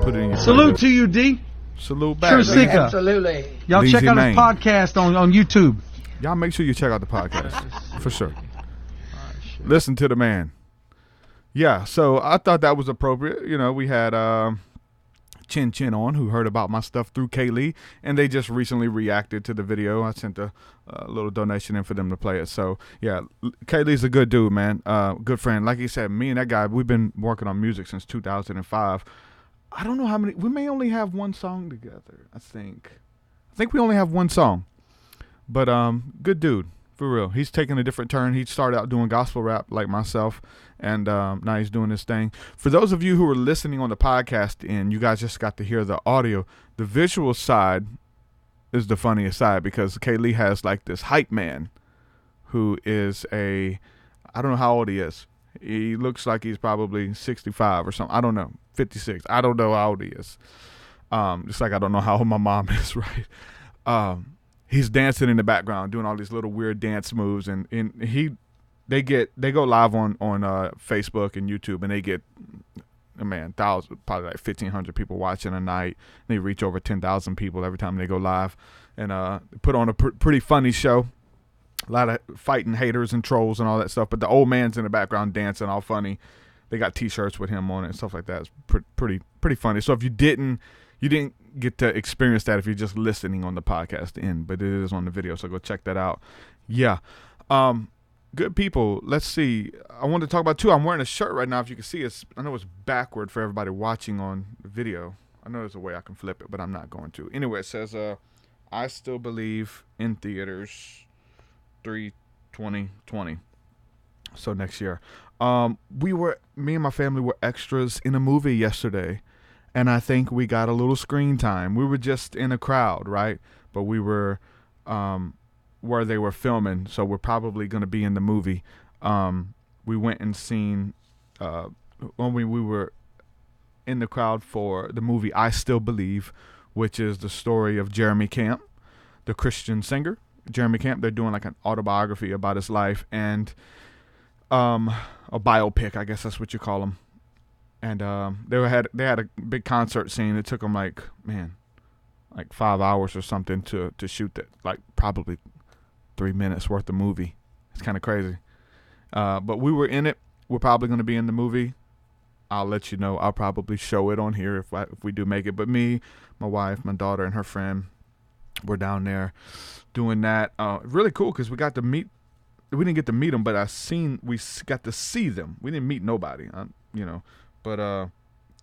Put it in your Salute playlist. to you, D. Salute back. TruthSeekah. man. Absolutely. Y'all check Lazy out man. his podcast on YouTube. Y'all make sure you check out the podcast for sure. Listen to the man. Yeah, so I thought that was appropriate. You know, we had Chin Chin on, who heard about my stuff through Kaylee, and they just recently reacted to the video. I sent a little donation in for them to play it. So yeah, Kaylee's a good dude, man. Good friend. Like he said, me and that guy, we've been working on music since 2005. I don't know how many. We may only have one song together. I think we only have one song. But good dude, for real. He's taking a different turn. He started out doing gospel rap like myself, and now he's doing this thing. For those of you who are listening on the podcast and you guys just got to hear the audio, the visual side is the funniest side, because Kaylee has like this hype man who is I don't know how old he is. He looks like he's probably 65 or something. I don't know, 56. I don't know how old he is. Just like I don't know how old my mom is, right? He's dancing in the background, doing all these little weird dance moves, and they go live on Facebook and YouTube, and they get, thousands, probably like 1,500 people watching a night. They reach over 10,000 people every time they go live, and put on a pretty funny show. A lot of fighting haters and trolls and all that stuff, but the old man's in the background dancing, all funny. They got T-shirts with him on it and stuff like that. It's pretty funny. So if you didn't get to experience that if you're just listening on the podcast but it is on the video, so go check that out. Yeah. Good people. Let's see. I want to talk about too. I'm wearing a shirt right now. If you can see it, I know it's backward for everybody watching on the video. I know there's a way I can flip it, but I'm not going to. Anyway, it says, I still believe in theaters 3/20/20. So next year. Me and my family were extras in a movie yesterday. And I think we got a little screen time. We were just in a crowd, right? But we were where they were filming, so we're probably going to be in the movie. We went and seen, when we were in the crowd for the movie I Still Believe, which is the story of Jeremy Camp, the Christian singer. Jeremy Camp, they're doing like an autobiography about his life, and a biopic, I guess that's what you call them. And they had a big concert scene. It took them like 5 hours or something to shoot that, like probably 3 minutes worth of movie. It's kind of crazy. But we were in it. We're probably going to be in the movie. I'll let you know. I'll probably show it on here if we do make it. But me, my wife, my daughter, and her friend, we're down there doing that. Really cool because we got to meet. We didn't get to meet them, but we got to see them. We didn't meet nobody, But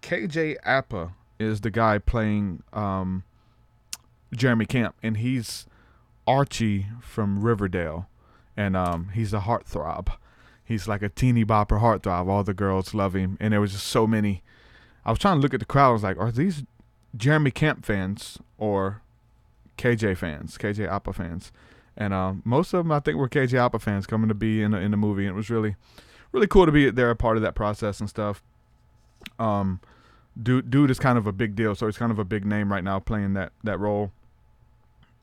𝐒𝐴𝐴 is the guy playing Jeremy Camp, and he's Archie from Riverdale, and he's a heartthrob. He's like a teeny bopper heartthrob. All the girls love him, and there was just so many. I was trying to look at the crowd. I was like, are these Jeremy Camp fans or 𝐒𝐴𝐴 fans? And most of them, I think, were 𝐒𝐴𝐴 fans coming to be in the movie, and it was really really cool to be there, a part of that process and stuff. Dude is kind of a big deal, so he's kind of a big name right now playing that role.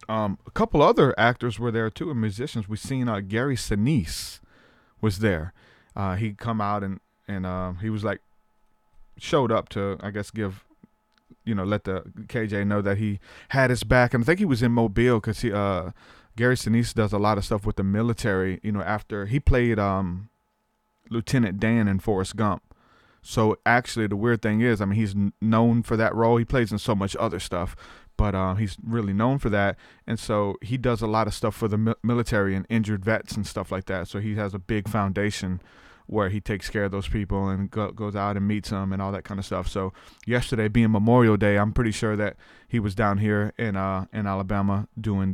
A couple other actors were there too, and musicians. We seen Gary Sinise was there. He come out and he was like showed up to, I guess, give, let the KJ know that he had his back. And I think he was in Mobile because Gary Sinise does a lot of stuff with the military. After he played Lieutenant Dan in Forrest Gump. So actually, the weird thing is, he's known for that role. He plays in so much other stuff, but he's really known for that. And so he does a lot of stuff for the military and injured vets and stuff like that. So he has a big foundation where he takes care of those people and goes out and meets them and all that kind of stuff. So yesterday being Memorial Day, I'm pretty sure that he was down here in Alabama doing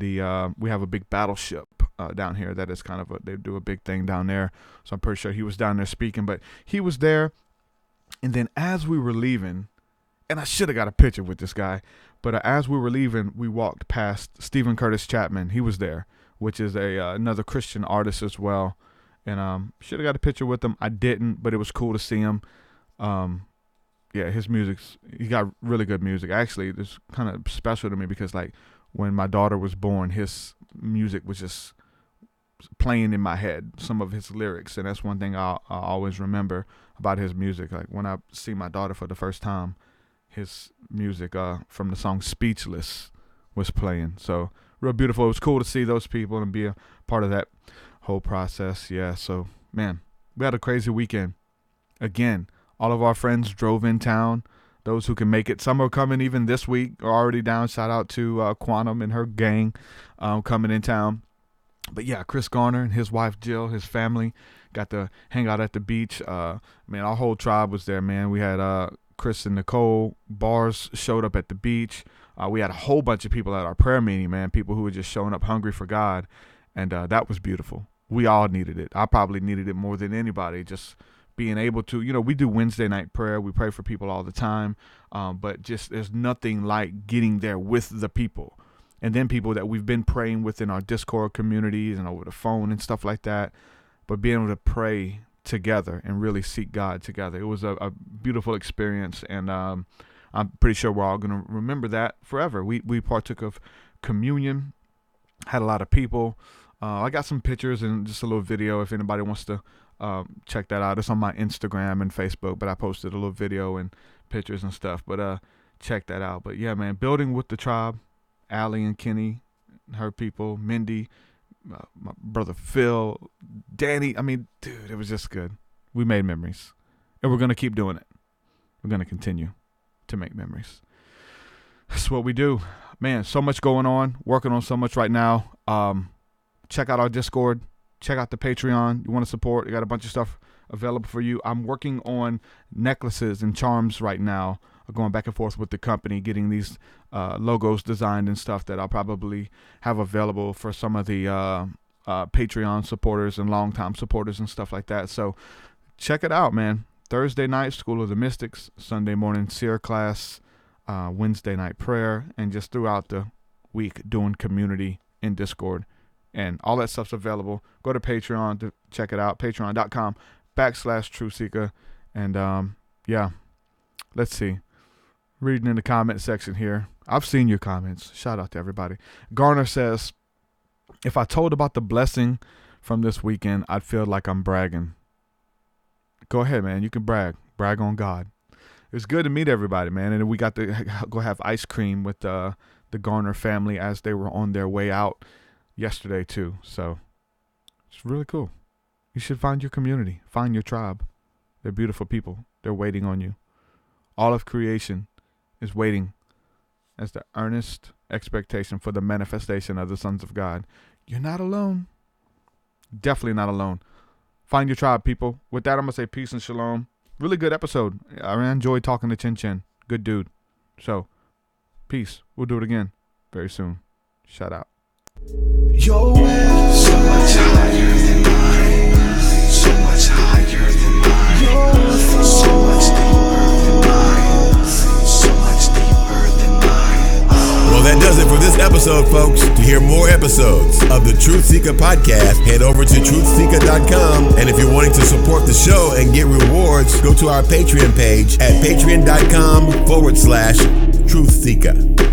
we have a big battleship down here that is kind of they do a big thing down there. So I'm pretty sure he was down there speaking, but he was there. And then as we were leaving, and I should have got a picture with this guy, but as we were leaving, we walked past Stephen Curtis Chapman. He was there, which is another Christian artist as well. And should have got a picture with him. I didn't, but it was cool to see him. Yeah, his he got really good music. Actually, it's kind of special to me because, like, when my daughter was born, his music was just playing in my head, some of his lyrics, and that's one thing I'll always remember about his music. Like when I see my daughter for the first time, his music from the song Speechless was playing. So real beautiful. It was cool to see those people and be a part of that whole process. Yeah, so man, we had a crazy weekend. Again, all of our friends drove in town. Those who can make it, some are coming even this week, are already down. Shout out to Quantum and her gang coming in town. But yeah, Chris Garner and his wife Jill, his family, got to hang out at the beach. Man, our whole tribe was there, man. We had Chris and Nicole Bars showed up at the beach. We had a whole bunch of people at our prayer meeting, man, people who were just showing up hungry for God. And that was beautiful. We all needed it. I probably needed it more than anybody, just being able to, we do Wednesday night prayer. We pray for people all the time. But just there's nothing like getting there with the people. And then people that we've been praying with in our Discord communities and over the phone and stuff like that. But being able to pray together and really seek God together. It was a beautiful experience. And I'm pretty sure we're all going to remember that forever. We partook of communion, had a lot of people. I got some pictures and just a little video if anybody wants to check that out. It's on my Instagram and Facebook, but I posted a little video and pictures and stuff. But check that out. But yeah, man, building with the tribe. Allie and Kenny, her people, Mindy, my brother Phil, Danny. I mean, dude, it was just good. We made memories. And we're going to keep doing it. We're going to continue to make memories. That's what we do. Man, so much going on. Working on so much right now. Check out our Discord. Check out the Patreon. You want to support. I got a bunch of stuff available for you. I'm working on necklaces and charms right now. Going back and forth with the company, getting these logos designed and stuff that I'll probably have available for some of the Patreon supporters and longtime supporters and stuff like that. So check it out, man. Thursday night, School of the Mystics. Sunday morning, Seer class. Wednesday night prayer. And just throughout the week, doing community in Discord. And all that stuff's available. Go to Patreon to check it out. Patreon.com/TruthSeekah. And yeah, let's see. Reading in the comment section here. I've seen your comments. Shout out to everybody. Garner says, if I told about the blessing from this weekend, I'd feel like I'm bragging. Go ahead, man. You can brag. Brag on God. It was good to meet everybody, man. And we got to go have ice cream with the Garner family as they were on their way out yesterday, too. So it's really cool. You should find your community. Find your tribe. They're beautiful people. They're waiting on you. All of creation is waiting as the earnest expectation for the manifestation of the sons of God. You're not alone. Definitely not alone. Find your tribe, people. With that, I'm going to say peace and shalom. Really good episode. I enjoyed talking to Chin Chin. Good dude. So, peace. We'll do it again very soon. Shout out. Your way so much higher than mine. So much higher than mine. So much deeper than mine. So much deeper than mine. Well, that does it for this episode, folks. To hear more episodes of the TruthSeekah podcast, head over to TruthSeekah.com. And if you're wanting to support the show and get rewards, go to our Patreon page at patreon.com/TruthSeekah.